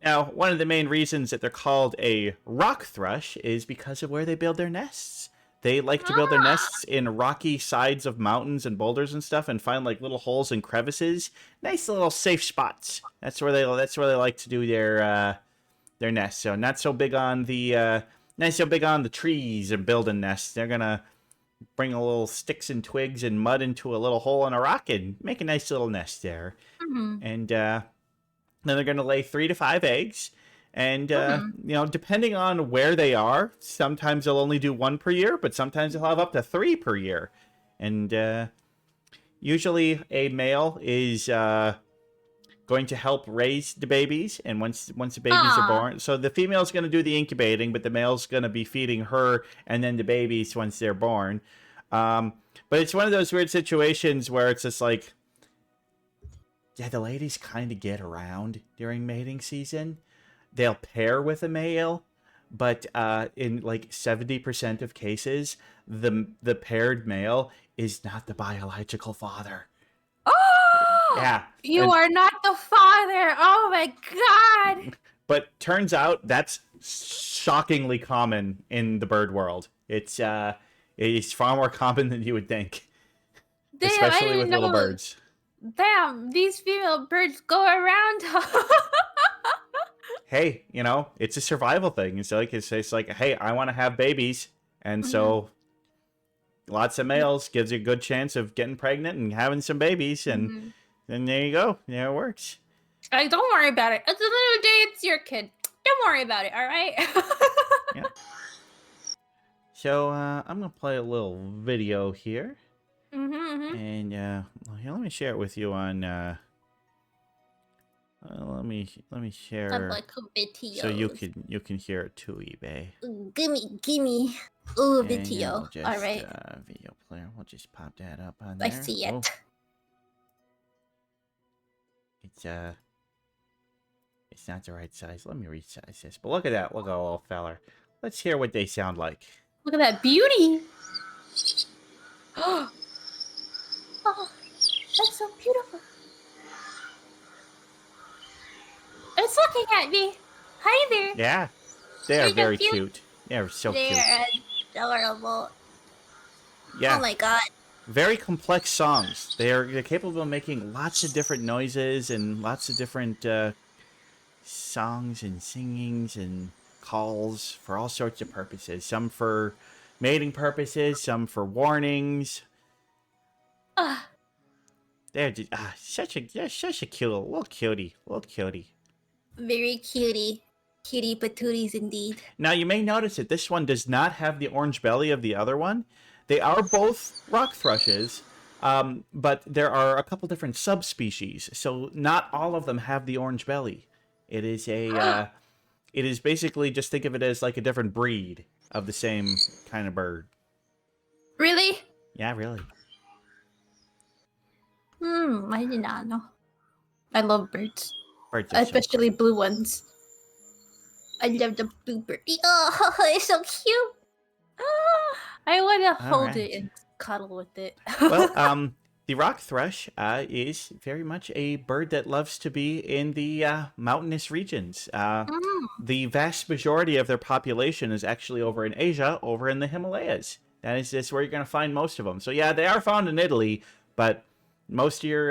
Now, one of the main reasons that they're called a rock thrush is because of where they build their nests. They like to build their nests in rocky sides of mountains and boulders and stuff, and find like little holes and crevices, nice little safe spots. That's where they like to do their nests. So not so big on the trees and building nests. They're gonna bring a little sticks and twigs and mud into a little hole in a rock and make a nice little nest there. And then they're gonna lay 3 to 5 eggs. And, depending on where they are, sometimes they'll only do 1 per year, but sometimes they'll have up to 3 per year. And usually a male is going to help raise the babies, and once the babies are born, so the female's going to do the incubating, but the male's going to be feeding her and then the babies once they're born. But it's one of those weird situations where it's just like, yeah, the ladies kind of get around during mating season. They'll pair with a male, but in like 70% of cases, the paired male is not the biological father. Oh! Yeah. You are not the father! Oh my god! But turns out that's shockingly common in the bird world. It's far more common than you would think. Damn, especially with little birds. Damn, these female birds go around. Hey, it's a survival thing. It's like, hey, I want to have babies, and so lots of males gives you a good chance of getting pregnant and having some babies, and then there you go. There it works. Don't worry about it. At the end of the day, it's your kid. Don't worry about it. All right. Yeah. So I'm gonna play a little video here, and here, let me share it with you on. Let me share. I'm like a video. So you can hear it too, eBay. Gimme. Ooh, And, video. we'll just, All right. Video player. We'll just pop that up on there. I see it. Oh. It's not the right size. Let me resize this. But look at that. Look at old feller. Let's hear what they sound like. Look at that beauty. Oh, that's so beautiful. It's looking at me. Hi there. Yeah, they are They're very cute. cute. They're so cute. They're adorable. Yeah. Oh my god. Very complex songs. They're capable of making lots of different noises and lots of different songs and singings and calls for all sorts of purposes. Some for mating purposes, some for warnings. They're just, such a cute little cutie. Very cutie. Kitty patooties indeed. Now, you may notice that this one does not have the orange belly of the other one. They are both rock thrushes, but there are a couple different subspecies, so not all of them have the orange belly. It is it is basically, just think of it as like a different breed of the same kind of bird. Really? Yeah, really. I did not know. I love birds. Birds are so cool. Especially blue ones. I love the blue bird. Oh, it's so cute. Ah, I want to hold it and cuddle with it. Well, the rock thrush is very much a bird that loves to be in the mountainous regions. The vast majority of their population is actually over in Asia, over in the Himalayas. That is just where you're going to find most of them. So yeah, they are found in Italy, but most of your,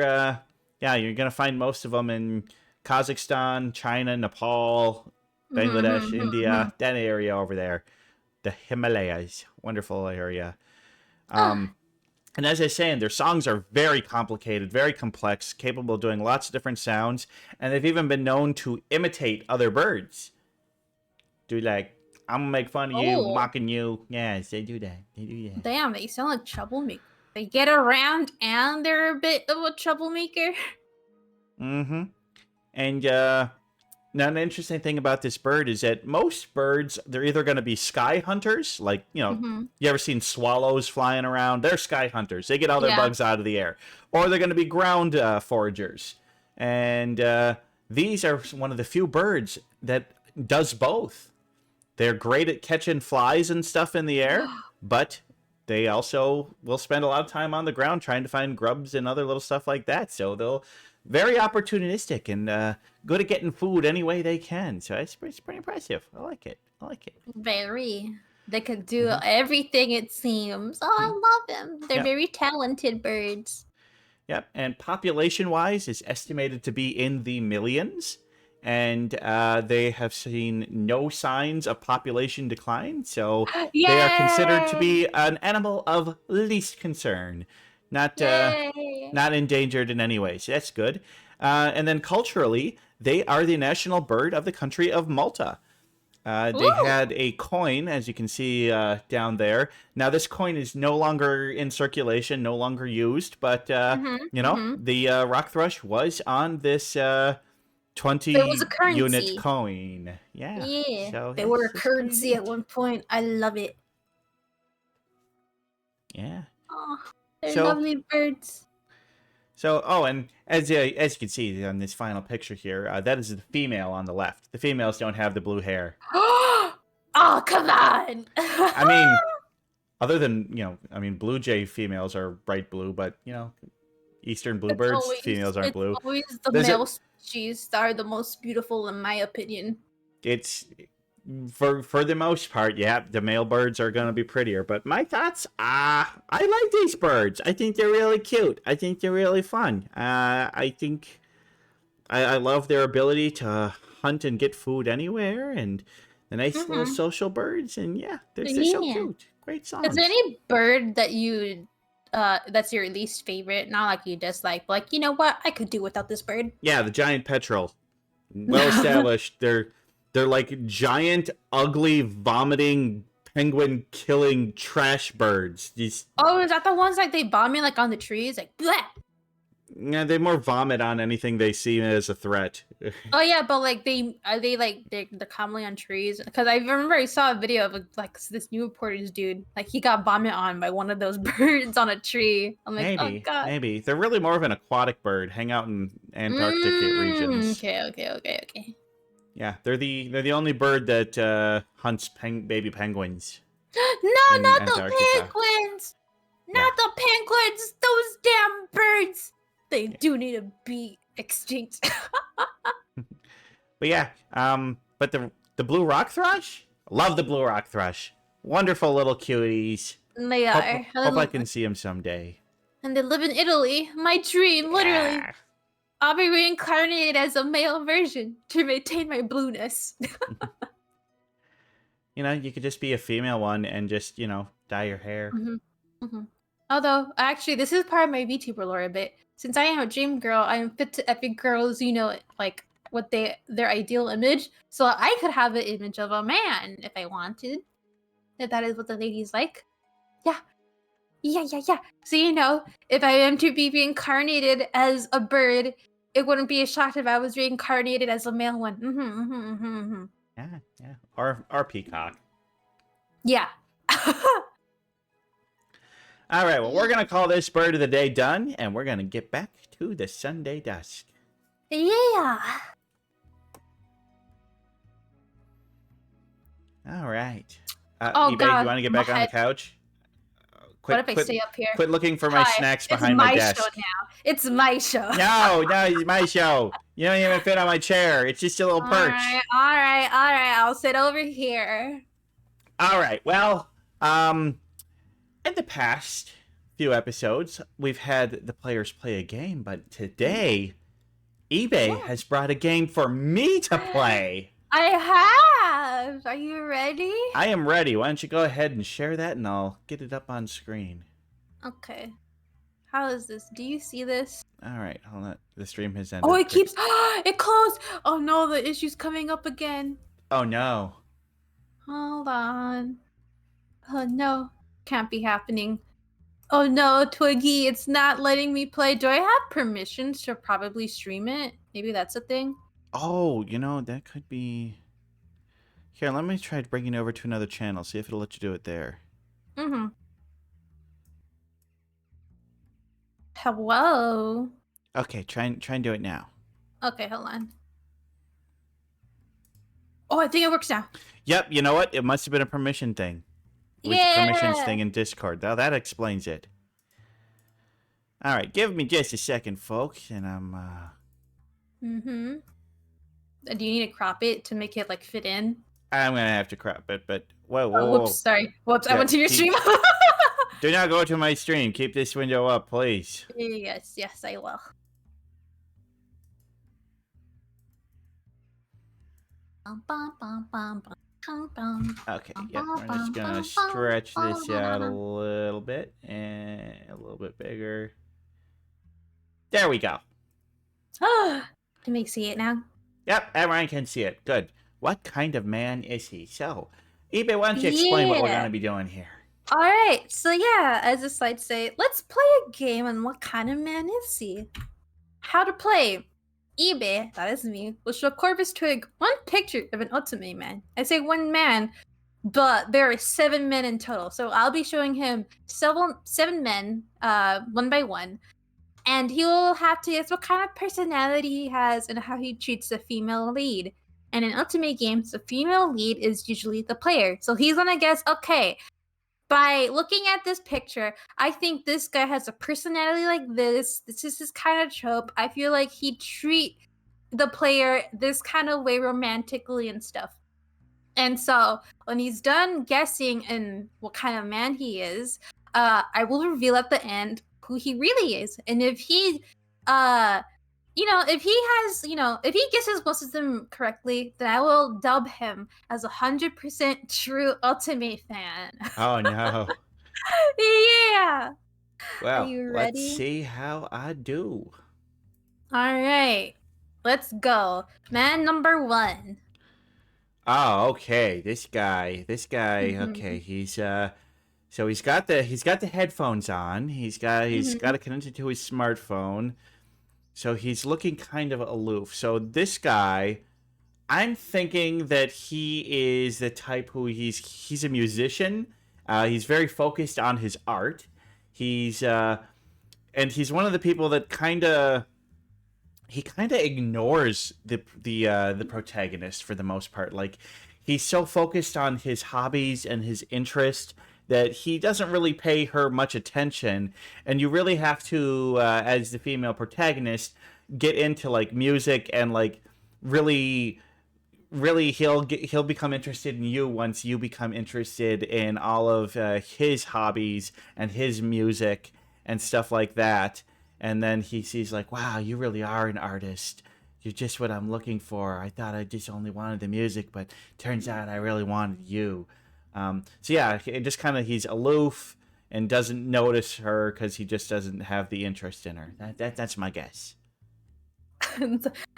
you're going to find most of them in Kazakhstan, China, Nepal, Bangladesh, India, that area over there. The Himalayas. Wonderful area. And as I was saying, their songs are very complicated, very complex, capable of doing lots of different sounds, and they've even been known to imitate other birds. Do like, I'm gonna make fun of you, mocking you. Yes, they do that. They do that. Damn, they sound like troublemakers. They get around and they're a bit of a troublemaker. Mm-hmm. And now an interesting thing about this bird is that most birds, they're either going to be sky hunters, like, you ever seen swallows flying around? They're sky hunters. They get all their bugs out of the air. Or they're going to be ground foragers. And these are one of the few birds that does both. They're great at catching flies and stuff in the air, but they also will spend a lot of time on the ground trying to find grubs and other little stuff like that. So they'll very opportunistic and good at getting food any way they can. So it's pretty impressive. I like it. Very. They could do everything, it seems. Oh, I love them. They're very talented birds. Yep. And population-wise, is estimated to be in the millions. And they have seen no signs of population decline. So they are considered to be an animal of least concern. Not endangered in any way. So that's good. And then culturally, they are the national bird of the country of Malta. They had a coin, as you can see down there. Now, this coin is no longer in circulation, no longer used. But, the rock thrush was on this 20-unit coin. Yeah. So they were a currency at one point. I love it. Yeah. Oh. They're lovely birds. So, and as you can see on this final picture here, that is the female on the left. The females don't have the blue hair. Oh, come on! I mean, other than, blue jay females are bright blue, but, eastern bluebirds females aren't blue. It's always the male species that are the most beautiful, in my opinion. It's... For the most part, the male birds are going to be prettier. But my thoughts, I like these birds. I think they're really cute. I think they're really fun. I think I love their ability to hunt and get food anywhere. And the nice little social birds. And they're so cute. Great songs. Is there any bird that you... that's your least favorite? Not like you dislike, but like, you know what? I could do without this bird. Yeah, the giant petrel. Well established. They're like giant, ugly, vomiting, penguin-killing trash birds. Is that the ones like they vomit like on the trees? Like, bleh! Yeah, they more vomit on anything they see as a threat. Oh yeah, but like they're commonly on trees. Because I remember I saw a video of like this new reporter's dude. Like he got vomit on by one of those birds on a tree. I'm like, oh god. Maybe they're really more of an aquatic bird. Hang out in Antarctic regions. Okay. Yeah, they're the only bird that hunts baby penguins. No, not the penguins! Not the penguins! Those damn birds! They do need to be extinct. But but the blue rock thrush? Love the blue rock thrush. Wonderful little cuties. They are. Hope I can see them someday. And they live in Italy. My dream, literally. Yeah. I'll be reincarnated as a male version to maintain my blueness. You could just be a female one and just, dye your hair. Although, actually, this is part of my VTuber lore a bit. Since I am a dream girl, I am fit to epic girls, like their ideal image. So I could have an image of a man if I wanted. If that is what the ladies like. Yeah. Yeah. So if I am to be reincarnated as a bird, it wouldn't be a shock if I was reincarnated as a male one. Yeah. Or peacock. Yeah. All right, well, we're going to call this bird of the day done, and we're going to get back to the Sunday Dusk. Yeah. All right. Oh, Ibe, God, you want to get my back on the head. couch? What if I stay up here? Quit looking for my snacks behind my desk. It's my show now. It's my show. No, it's my show. You don't even fit on my chair. It's just a little perch. All right. I'll sit over here. All right. Well, in the past few episodes, we've had the players play a game, but today, Ibe has brought a game for me to play. I have. Are you ready? I am ready. Why don't you go ahead and share that, and I'll get it up on screen. Okay. How is this? Do you see this? All right. Hold on. The stream has ended. Oh, it keeps... It closed! Oh no, the issue's coming up again. Oh no. Hold on. Oh no. Can't be happening. Oh no, Twiggy, it's not letting me play. Do I have permissions to probably stream it? Maybe that's a thing? Oh, that could be... Here, let me try bringing it over to another channel. See if it'll let you do it there. Mm-hmm. Hello? Okay, try and do it now. Okay, hold on. Oh, I think it works now. Yep, you know what? It must have been a permission thing. It was a permissions thing in Discord. Now that explains it. All right, give me just a second, folks, and I'm... Mm-hmm. Do you need to crop it to make it, fit in? I'm going to have to crop it, but... Whoa. Whoops, sorry. Whoops, Yeah, I went to your stream. Do not go to my stream. Keep this window up, please. Yes, I will. Okay, yeah, we're just going to stretch this out a little bit, and a little bit bigger. There we go. Can we see it now? Yep, everyone can see it. Good. What kind of man is he? So, Ibe, why don't you explain what we're going to be doing here? All right, so yeah, as the slides say, let's play a game on what kind of man is he. How to play. Ibe, that is me, will show Corvus Twig one picture of an ultimate man. I say one man, but there are 7 men in total. So I'll be showing him seven men, one by one. And he will have to guess what kind of personality he has and how he treats the female lead. And in ultimate games, the female lead is usually the player. So he's gonna guess, okay, by looking at this picture, I think this guy has a personality like this. This is his kind of trope. I feel like he'd treat the player this kind of way romantically and stuff. And so when he's done guessing and what kind of man he is, I will reveal at the end who he really is. And if he if he guesses most of them correctly, then I will dub him as 100% true ultimate fan. Oh no. Yeah. Well, Are you ready? let's see how I do. All right. Let's go. Man number 1. Oh, okay. This guy. Okay, he's so he's got the headphones on. He's got it connected to his smartphone. So he's looking kind of aloof. So this guy, I'm thinking that he is the type who he's a musician. He's very focused on his art. He's and he's one of the people that kind of ignores the protagonist for the most part. Like, he's so focused on his hobbies and his interest that he doesn't really pay her much attention, and you really have to, as the female protagonist, get into like music and like really he'll become interested in you once you become interested in all of his hobbies and his music and stuff like that. And then he sees like, wow, you really are an artist. You're just what I'm looking for. I thought I just only wanted the music, but turns out I really wanted you. So yeah, it just kind of, he's aloof and doesn't notice her because he just doesn't have the interest in her. That's my guess.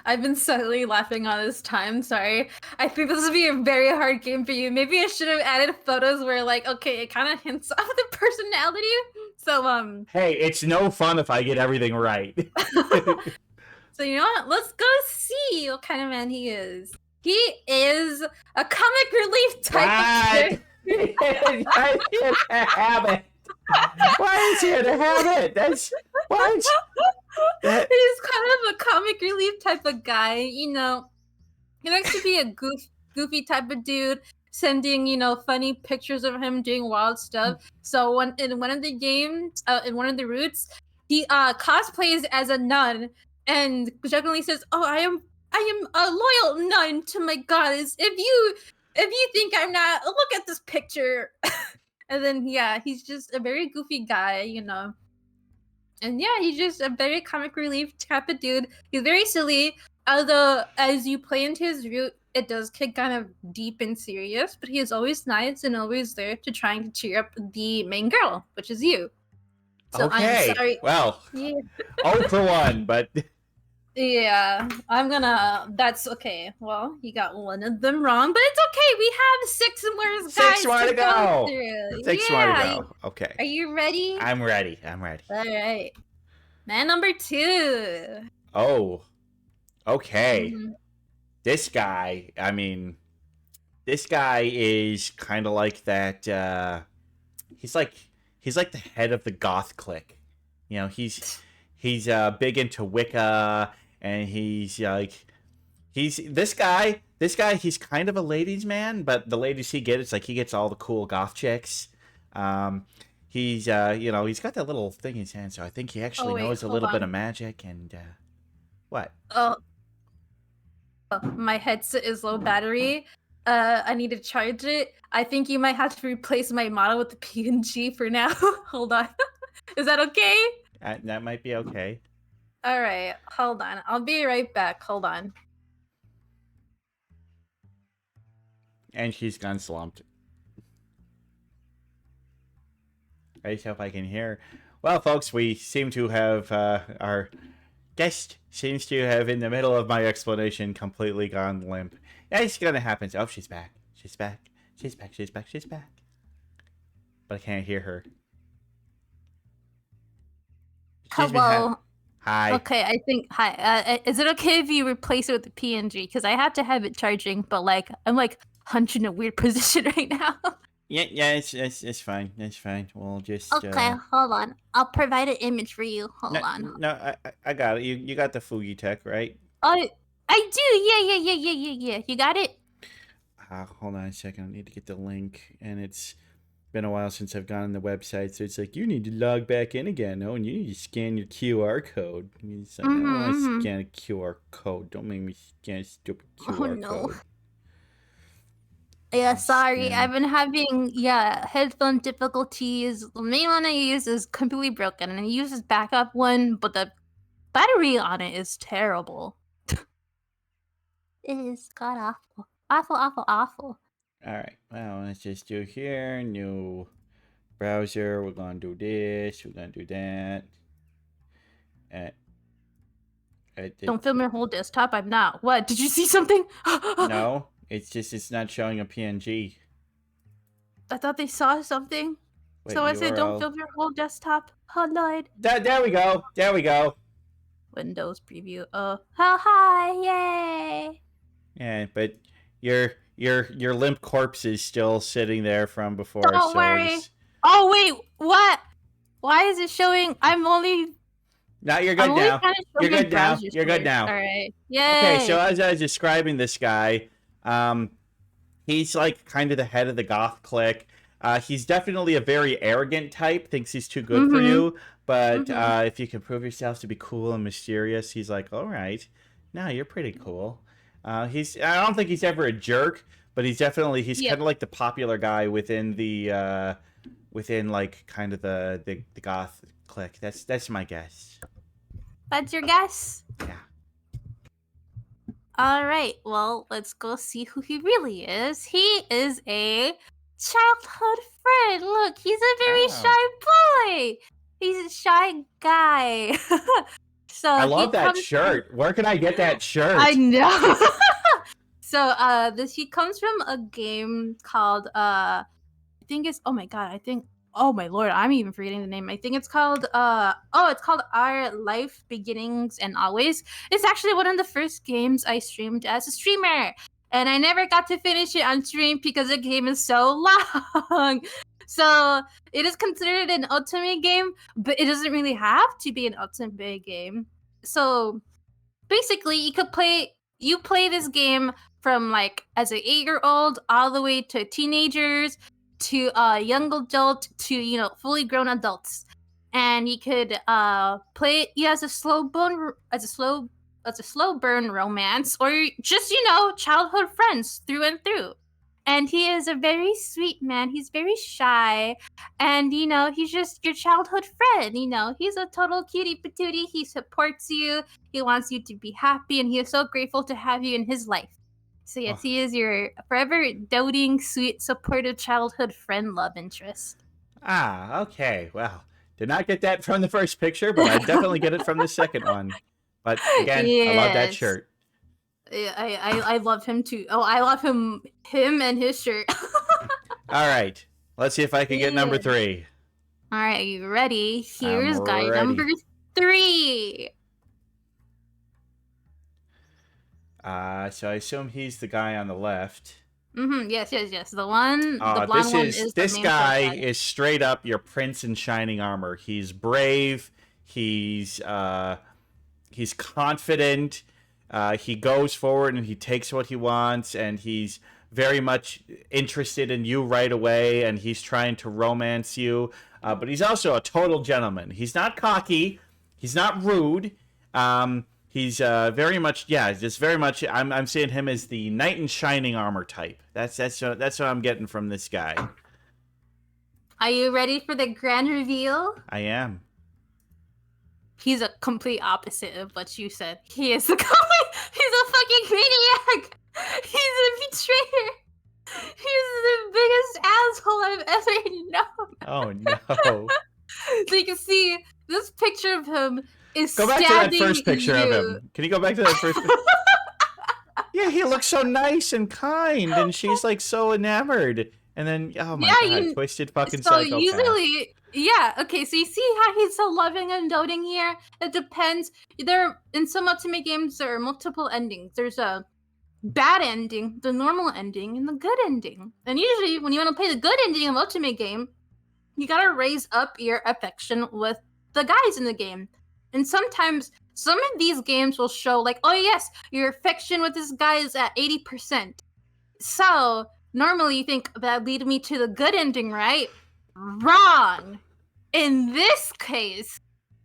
I've been subtly laughing all this time. Sorry. I think this would be a very hard game for you. Maybe I should have added photos where, like, okay, it kind of hints off the personality. So, Hey, it's no fun if I get everything right. so you know what? Let's go see what kind of man he is. He is a comic relief type of character. I here to have it. Why is here to have it? That's what? He's kind of a comic relief type of guy. You know, he likes to be a goofy type of dude, sending funny pictures of him doing wild stuff. So in one of the games, in one of the routes, he cosplays as a nun and jokingly says, "Oh, I am a loyal nun to my goddess. If you think I'm not, look at this picture." And then he's just a very goofy guy, And he's just a very comic relief type of dude. He's very silly. Although as you play into his route, it does get kind of deep and serious, but he is always nice and always there to trying to cheer up the main girl, which is you. So Okay. I'm sorry. Well, Yeah. 0 for 1, but Yeah, that's okay. Well, you got one of them wrong, but it's okay. We have 6 more guys 6 more to go. through. 6 more to go. Okay. Are you ready? I'm ready. All right. Man number 2. Oh. Okay. Mhm. This guy is kind of like that he's like the head of the goth clique. He's big into Wicca, and he's this guy he's kind of a ladies man, but the ladies he gets, he gets all the cool goth chicks. He's he's got that little thing in his hand, so I think he actually knows a little bit of magic. And what? Oh, my headset is low battery. I need to charge it. I think you might have to replace my model with the PNG for now. Hold on. Is that okay? That might be okay. All right, hold on. I'll be right back. Hold on. And she's gone slumped. I just hope I can hear. Well, folks, we seem to have our guest seems to have, in the middle of my explanation, completely gone limp. It's gonna happen. Oh, she's back. She's back. She's back. She's back. She's back. But I can't hear her. Hello. Hi. Okay, I think hi. Is it okay if you replace it with the PNG? Because I have to have it charging, but I'm hunched in a weird position right now. Yeah, it's fine. It's fine. We'll just. Okay, hold on. I'll provide an image for you. Hold on. No, I got it. You got the Fugi tech, right? I do. Yeah. You got it? Hold on a second. I need to get the link, and it's been a while since I've gone on the website, so it's like, you need to log back in again. Oh, and you need to scan your QR code. It's like, I don't want to scan a QR code. Don't make me scan a stupid QR code. Yeah, sorry. I've been having headphone difficulties. The main one I use is completely broken, and I use this backup one, but the battery on it is terrible. It is god awful. All right. Well, let's just do here. New browser. We're gonna do this. We're gonna do that. Don't film your whole desktop. I'm not. What? Did you see something? No. It's not showing a PNG. I thought they saw something. Wait, so I said, don't URL. film your whole desktop. Oh, Lord. There we go. There we go. Windows preview. Hi, yay. Yeah, but your limp corpse is still sitting there from before. Don't worry. Oh, wait. What? Why is it showing? I'm only... No, you're good now. You're good now. You're good now. All right. Yay. Okay, so as I was describing this guy, he's kind of the head of the goth clique. He's definitely a very arrogant type, thinks he's too good for you, but if you can prove yourself to be cool and mysterious, he's like, all right, no, you're pretty cool. I don't think he's ever a jerk, but he's kind of like the popular guy within the kind of the goth clique. That's my guess. That's your guess? Yeah. All right, well, let's go see who he really is. He is a childhood friend. Look, he's a very shy boy. He's a shy guy. So I he love that comes shirt. Where can I get that shirt? I know. So he comes from a game called I think it's oh my god, oh my lord, I'm even forgetting the name. I think it's called it's called Our Life Beginnings and Always. It's actually one of the first games I streamed as a streamer. And I never got to finish it on stream because the game is so long. So it is considered an ultimate game, but it doesn't really have to be an ultimate game. So basically you play this game from like as an 8-year-old all the way to teenagers to young adult to fully grown adults, and you could play it as a slow burn romance, or just childhood friends through and through. And he is a very sweet man. He's very shy, and he's just your childhood friend. He's a total cutie patootie. He supports you. He wants you to be happy, and he is so grateful to have you in his life. So yes, he is your forever doting, sweet, supportive childhood friend love interest. Ah, okay. Well, did not get that from the first picture, but I definitely get it from the second one. But again, I love that shirt. I love him too. Oh, I love him and his shirt. All right. Let's see if I can get number 3. All right, are you ready? Here's guy ready. number 3. So I assume he's the guy on the left. Yes. The one, the blonde one is this the main guy guy. is straight up your prince in shining armor. He's brave. He's confident. He goes forward and he takes what he wants, and he's very much interested in you right away, and he's trying to romance you. But he's also a total gentleman. He's not cocky. He's not rude. He's very much, just very much. I'm seeing him as the knight in shining armor type. That's what I'm getting from this guy. Are you ready for the grand reveal? I am. He's a complete opposite of what you said. He's a fucking maniac. He's a betrayer. He's the biggest asshole I've ever known. Oh no. So you can see this picture of him is Go back to that stabbing first picture of you. him. Can you go back to that first picture? Yeah, he looks so nice and kind, and she's like so enamored. And then, oh my god, twisted fucking psychopath. Okay, so you see how he's so loving and doting here? It depends. In some ultimate games, there are multiple endings. There's a bad ending, the normal ending, and the good ending. And usually, when you want to play the good ending of ultimate game, you gotta raise up your affection with the guys in the game. And sometimes, some of these games will show like, oh yes, your affection with this guy is at 80%. So, normally you think, that lead me to the good ending, right? Wrong. In this case,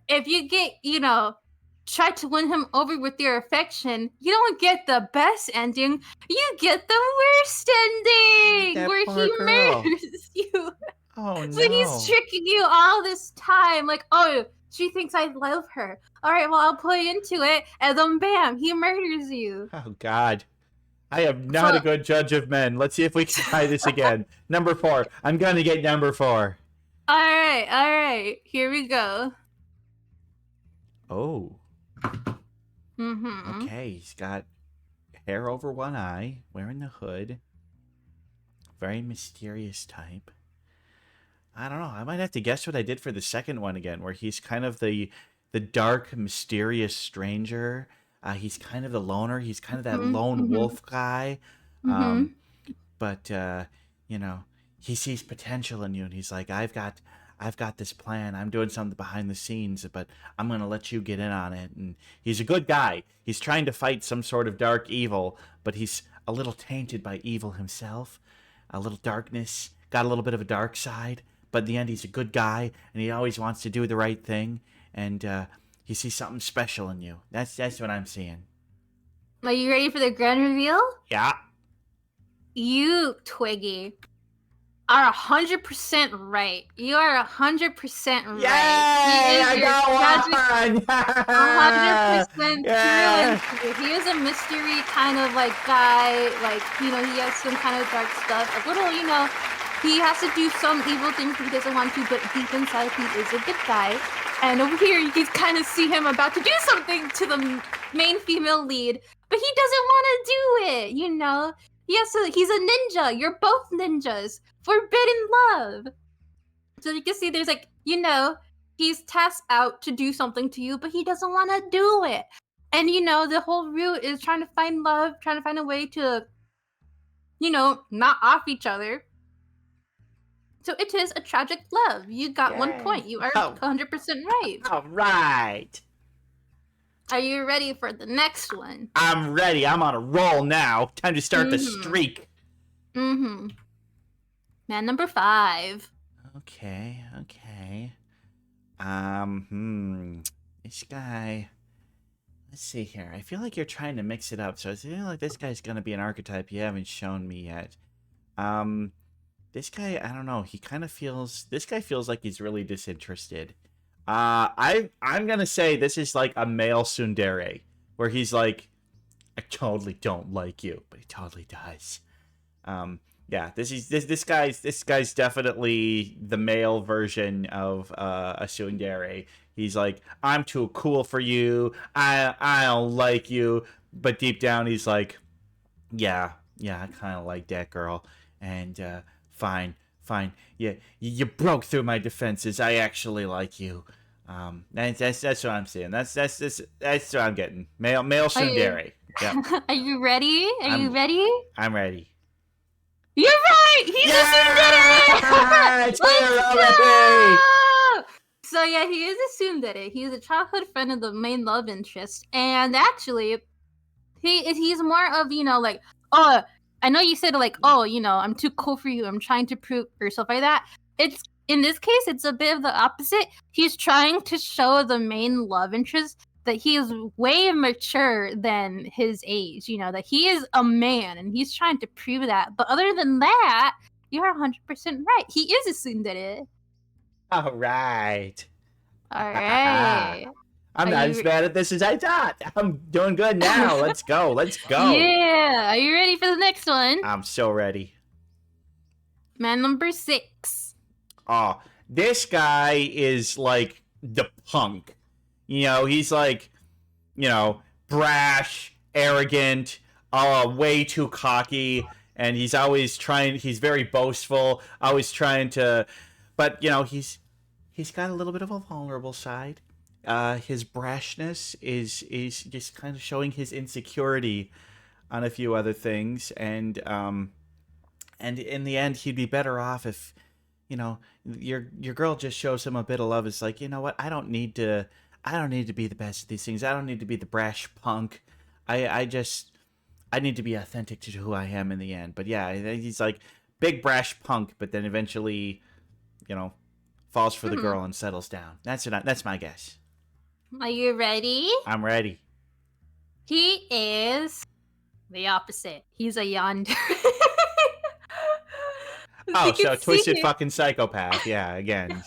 if you get, try to win him over with your affection, you don't get the best ending. You get the worst ending, That where poor he girl. murders you. Oh no. So he's tricking you all this time, like, oh, she thinks I love her. All right, well, I'll play into it, and then bam, he murders you. Oh god. I am not a good judge of men. Let's see if we can try this again. Number 4. I'm gonna get number 4. All right. Here we go. Oh. Mm-hmm. Okay, he's got hair over one eye, wearing the hood. Very mysterious type. I don't know. I might have to guess what I did for the second one again, where he's kind of the dark, mysterious stranger. He's kind of the loner. He's kind of that lone wolf guy. But he sees potential in you, and he's like, I've got this plan. I'm doing something behind the scenes, but I'm going to let you get in on it. And he's a good guy. He's trying to fight some sort of dark evil, but he's a little tainted by evil himself. A little darkness, got a little bit of a dark side, but in the end, he's a good guy, and he always wants to do the right thing, and he sees something special in you. That's what I'm seeing. Are you ready for the grand reveal? Yeah. You, Twiggy, are 100% right. You are 100% right. Yay! I got one! 100% true. He is a mystery kind of like guy. Like, he has some kind of dark stuff. A little, he has to do some evil things he doesn't want to, but deep inside he is a good guy. And over here, you can kind of see him about to do something to the main female lead, but he doesn't want to do it, you know? He's a ninja. You're both ninjas. Forbidden love. So you can see there's like, you know, he's tasked out to do something to you, but he doesn't want to do it. And, you know, the whole route is trying to find love, trying to find a way to, you know, not off each other. So it is a tragic love. You got 1 point. You are 100% right. All right. Are you ready for the next one? I'm ready. I'm on a roll now. Time to start the streak. Man number 5. Okay. This guy. Let's see here. I feel like you're trying to mix it up, so I feel like this guy's gonna be an archetype you haven't shown me yet. This guy, I don't know. He kind of feels. This guy feels like he's really disinterested. I'm gonna say this is like a male tsundere, where he's like, I totally don't like you, but he totally does. Yeah, this guy's definitely the male version of a tsundere. He's like, I'm too cool for you. I don't like you, but deep down he's like, yeah, I kind of like that girl, and fine. Yeah, you broke through my defenses. I actually like you. That's what I'm saying. That's what I'm getting. Male tsundere. Yeah. Are you ready? You ready? I'm ready. You're right! He's a tsundere! Let's go! So yeah, he is a tsundere. He's a childhood friend of the main love interest. And actually, he's more of, you know, like, oh, I know you said like, oh, you know, I'm too cool for you. I'm trying to prove or stuff like that. It's in this case, it's a bit of the opposite. He's trying to show the main love interest that he is way mature than his age. You know, that he is a man, and he's trying to prove that. But other than that, you are 100% right. He is a tsundere. All right. I'm not as bad at this as I thought. I'm doing good now. Let's go. Yeah. Are you ready for the next one? I'm so ready. Man number 6. Oh, this guy is like the punk. You know, he's like, you know, brash, arrogant, way too cocky, and he's very boastful, always trying to, but, you know, he's got a little bit of a vulnerable side. His brashness is just kind of showing his insecurity on a few other things, and in the end, he'd be better off if, you know, your girl just shows him a bit of love. It's like, you know what, I don't need to be the best at these things. I don't need to be the brash punk. I need to be authentic to who I am in the end. But yeah, he's like big brash punk, but then eventually, you know, falls for the girl and settles down. That's my guess. Are you ready? I'm ready. He is the opposite. He's a yandere. Oh, so twisted fucking psychopath. Yeah, again.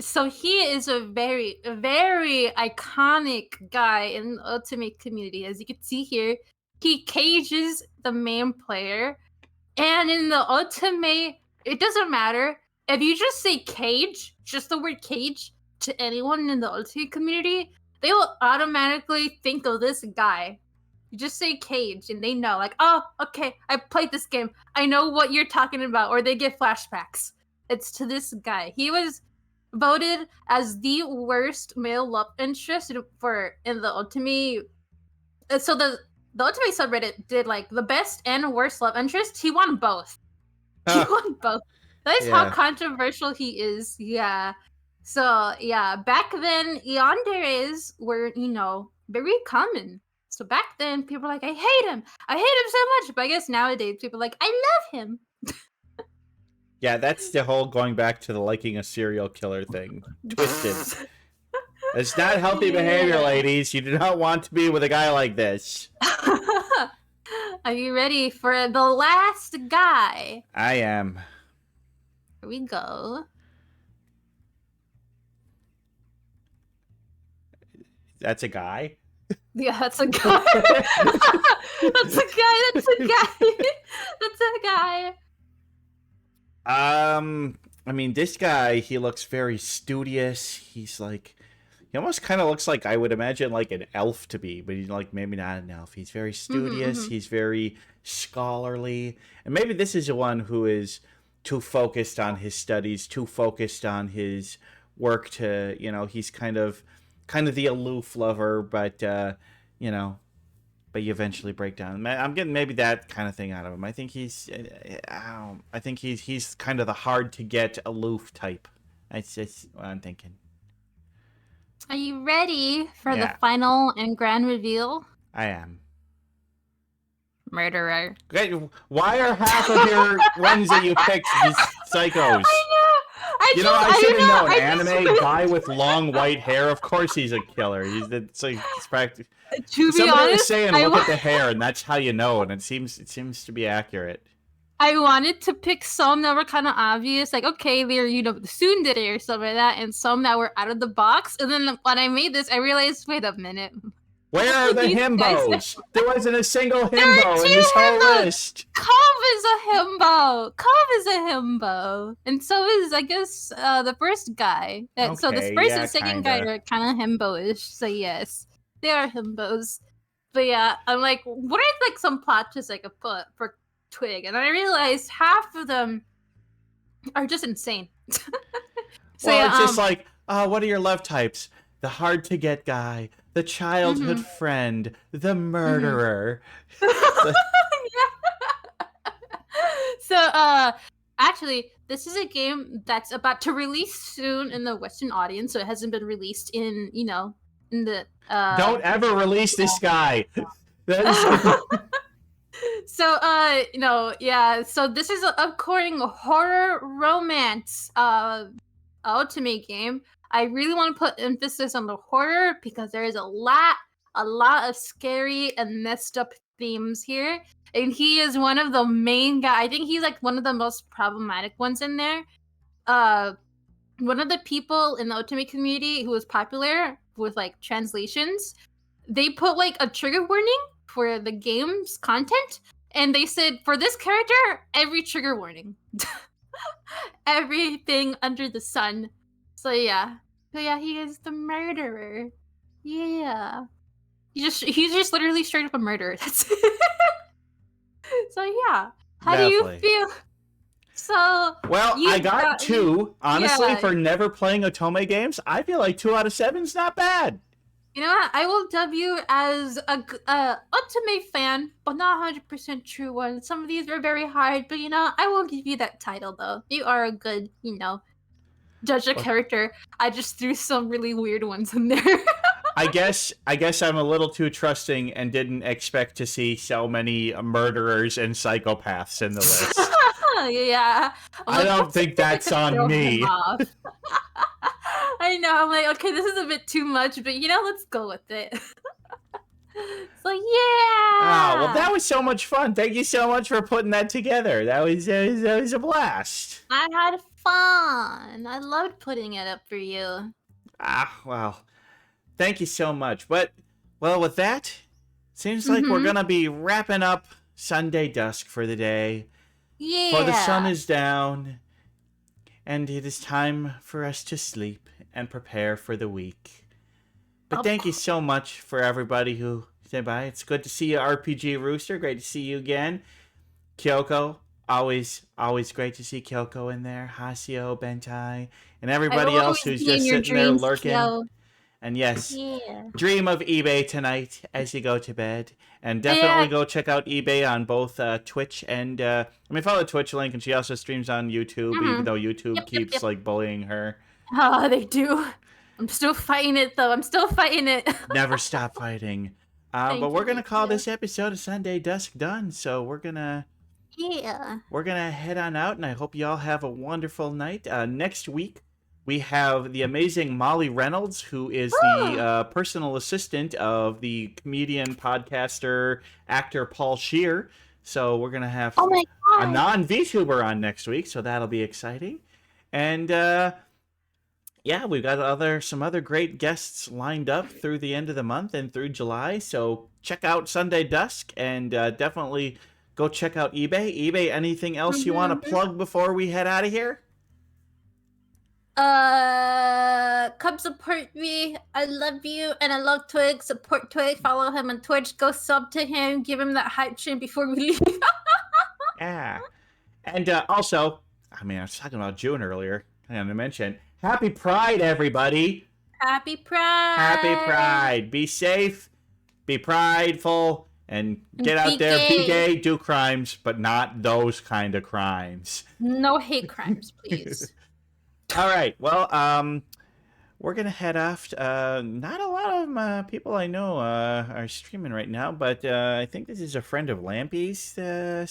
So he is a very iconic guy in the Ultimate community. As you can see here, he cages the main player. And in the Ultimate, it doesn't matter. If you just say cage, just the word cage, to anyone in the Ultimate community, they will automatically think of this guy. You just say cage and they know, like, oh, okay, I played this game. I know what you're talking about. Or they get flashbacks. It's to this guy. He was voted as the worst male love interest in the Ultimate. So the Ultimate subreddit did like the best and worst love interest. He won both. He won both. That is how controversial he is. Yeah. So yeah, back then yanderes were, you know, very common. So back then people were like, I hate him so much. But I guess nowadays people are like, I love him. Yeah, that's the whole going back to the liking a serial killer thing. Twisted. It's not healthy behavior, ladies. You do not want to be with a guy like this. Are you ready for the last guy? I am. Here we go. That's a guy? Yeah, that's a guy. That's a guy. I mean, this guy, he looks very studious. He's like, he almost kind of looks like I would imagine like an elf to be, but he's like maybe not an elf. He's very studious. He's very scholarly, and maybe this is the one who is too focused on his studies, too focused on his work to, he's kind of the aloof lover, but but you eventually break down. I'm getting maybe that kind of thing out of him. I think he's kind of the hard to get aloof type. That's what I'm thinking. Are you ready for Yeah. the final and grand reveal? I am. Murderer. Great. Why are half of your ones that you picked these psychos? I should have known. Anime guy with long white hair. Of course, he's a killer. It's practice. To be Somebody was honest, saying, look at the hair, and that's how you know. And it seems to be accurate. I wanted to pick some that were kind of obvious, like, okay, they're, the tsundere or stuff like that, and some that were out of the box. And then when I made this, I realized, wait a minute. Where are the These himbos? guys- There wasn't a single There are himbo in two this whole himbos. list. Cove is a himbo. Cove is a himbo. And so is, I guess, the first guy. So the Okay, first yeah, and second kinda. guy are kind of himbo-ish, so yes. They are himbos. But yeah, I'm like, what are, like, some plot twists I could put for Twig? And I realized half of them are just insane. So Well, yeah, it's just like, what are your love types? The hard to get guy, the childhood friend, the murderer. So, actually, this is a game that's about to release soon in the Western audience, so it hasn't been released in, in the, Don't ever release this guy. So, so this is an upcoming horror romance, ultimate game. I really want to put emphasis on the horror because there is a lot of scary and messed up themes here. And he is one of the main guy. I think he's like one of the most problematic ones in there. One of the people in the Ultimate community who was popular with like translations, they put like a trigger warning for the game's content, and they said for this character, every trigger warning, everything under the sun. So yeah, he is the murderer. Yeah, he's just literally straight up a murderer. That's it. So yeah, how do Definitely. you feel? So Well, you I got 2. Honestly, yeah. for never playing Otome games, I feel like 2 out of 7's not bad. You know what? I will dub you as a Ultimate fan, but not 100% true one. Some of these were very hard, but I will give you that title though. You are a good, judge a character. I just threw some really weird ones in there. I guess I'm a little too trusting and didn't expect to see so many murderers and psychopaths in the list. Yeah. I don't think that's on me. I know. I'm like, okay, this is a bit too much, but let's go with it. So yeah. Oh, well, that was so much fun. Thank you so much for putting that together. That was a blast. I had fun. I loved putting it up for you. Well, thank you so much. But, well, with that, seems like we're going to be wrapping up Sunday Dusk for the day. Yeah. For the sun is down, and it is time for us to sleep and prepare for the week. But thank you so much for everybody who said bye. It's good to see you, RPG Rooster. Great to see you again. Kyoko, always great to see Kyoko in there. Hasio, Bentai, and everybody else who's just sitting there lurking. Kyo. And yes, Yeah. dream of eBay tonight as you go to bed. And definitely go check out eBay on both Twitch and, follow the Twitch link. And she also streams on YouTube, even though YouTube keeps, like, bullying her. Oh, they do. I'm still fighting it, though. I'm still fighting it. Never stop fighting. But we're going to call this episode of Sunday Dusk done. So we're going to... Yeah. We're going to head on out, and I hope you all have a wonderful night. Next week, we have the amazing Molly Reynolds, who is the personal assistant of the comedian, podcaster, actor Paul Scheer. So we're going to have a non-VTuber on next week, so that'll be exciting. And, we've got some other great guests lined up through the end of the month and through July. So check out Sunday Dusk, and definitely go check out eBay. eBay, anything else you want to plug before we head out of here? Come support me. I love you, and I love Twig. Support Twig. Follow him on Twitch. Go sub to him. Give him that hype train before we leave. Yeah. And also, I mean, I was talking about June earlier. I wanted to mention, Happy Pride, everybody. Happy Pride. Happy Pride. Be safe, be prideful, and get out Be there, be gay. gay, do crimes, but not those kind of crimes. No hate crimes, please. All right. Well, we're gonna head off. Not a lot of people I know are streaming right now, but I think this is a friend of Lampy's. So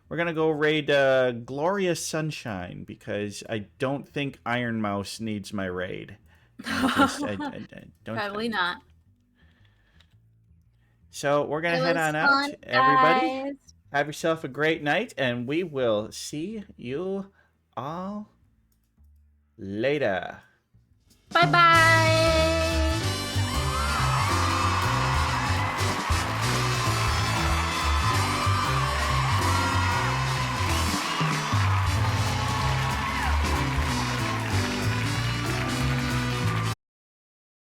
we're gonna go raid Glorious Sunshine because I don't think Iron Mouse needs my raid. I don't. Probably not. So we're gonna It head was on out, fun, everybody. guys. Have yourself a great night, and we will see you all later. Bye bye.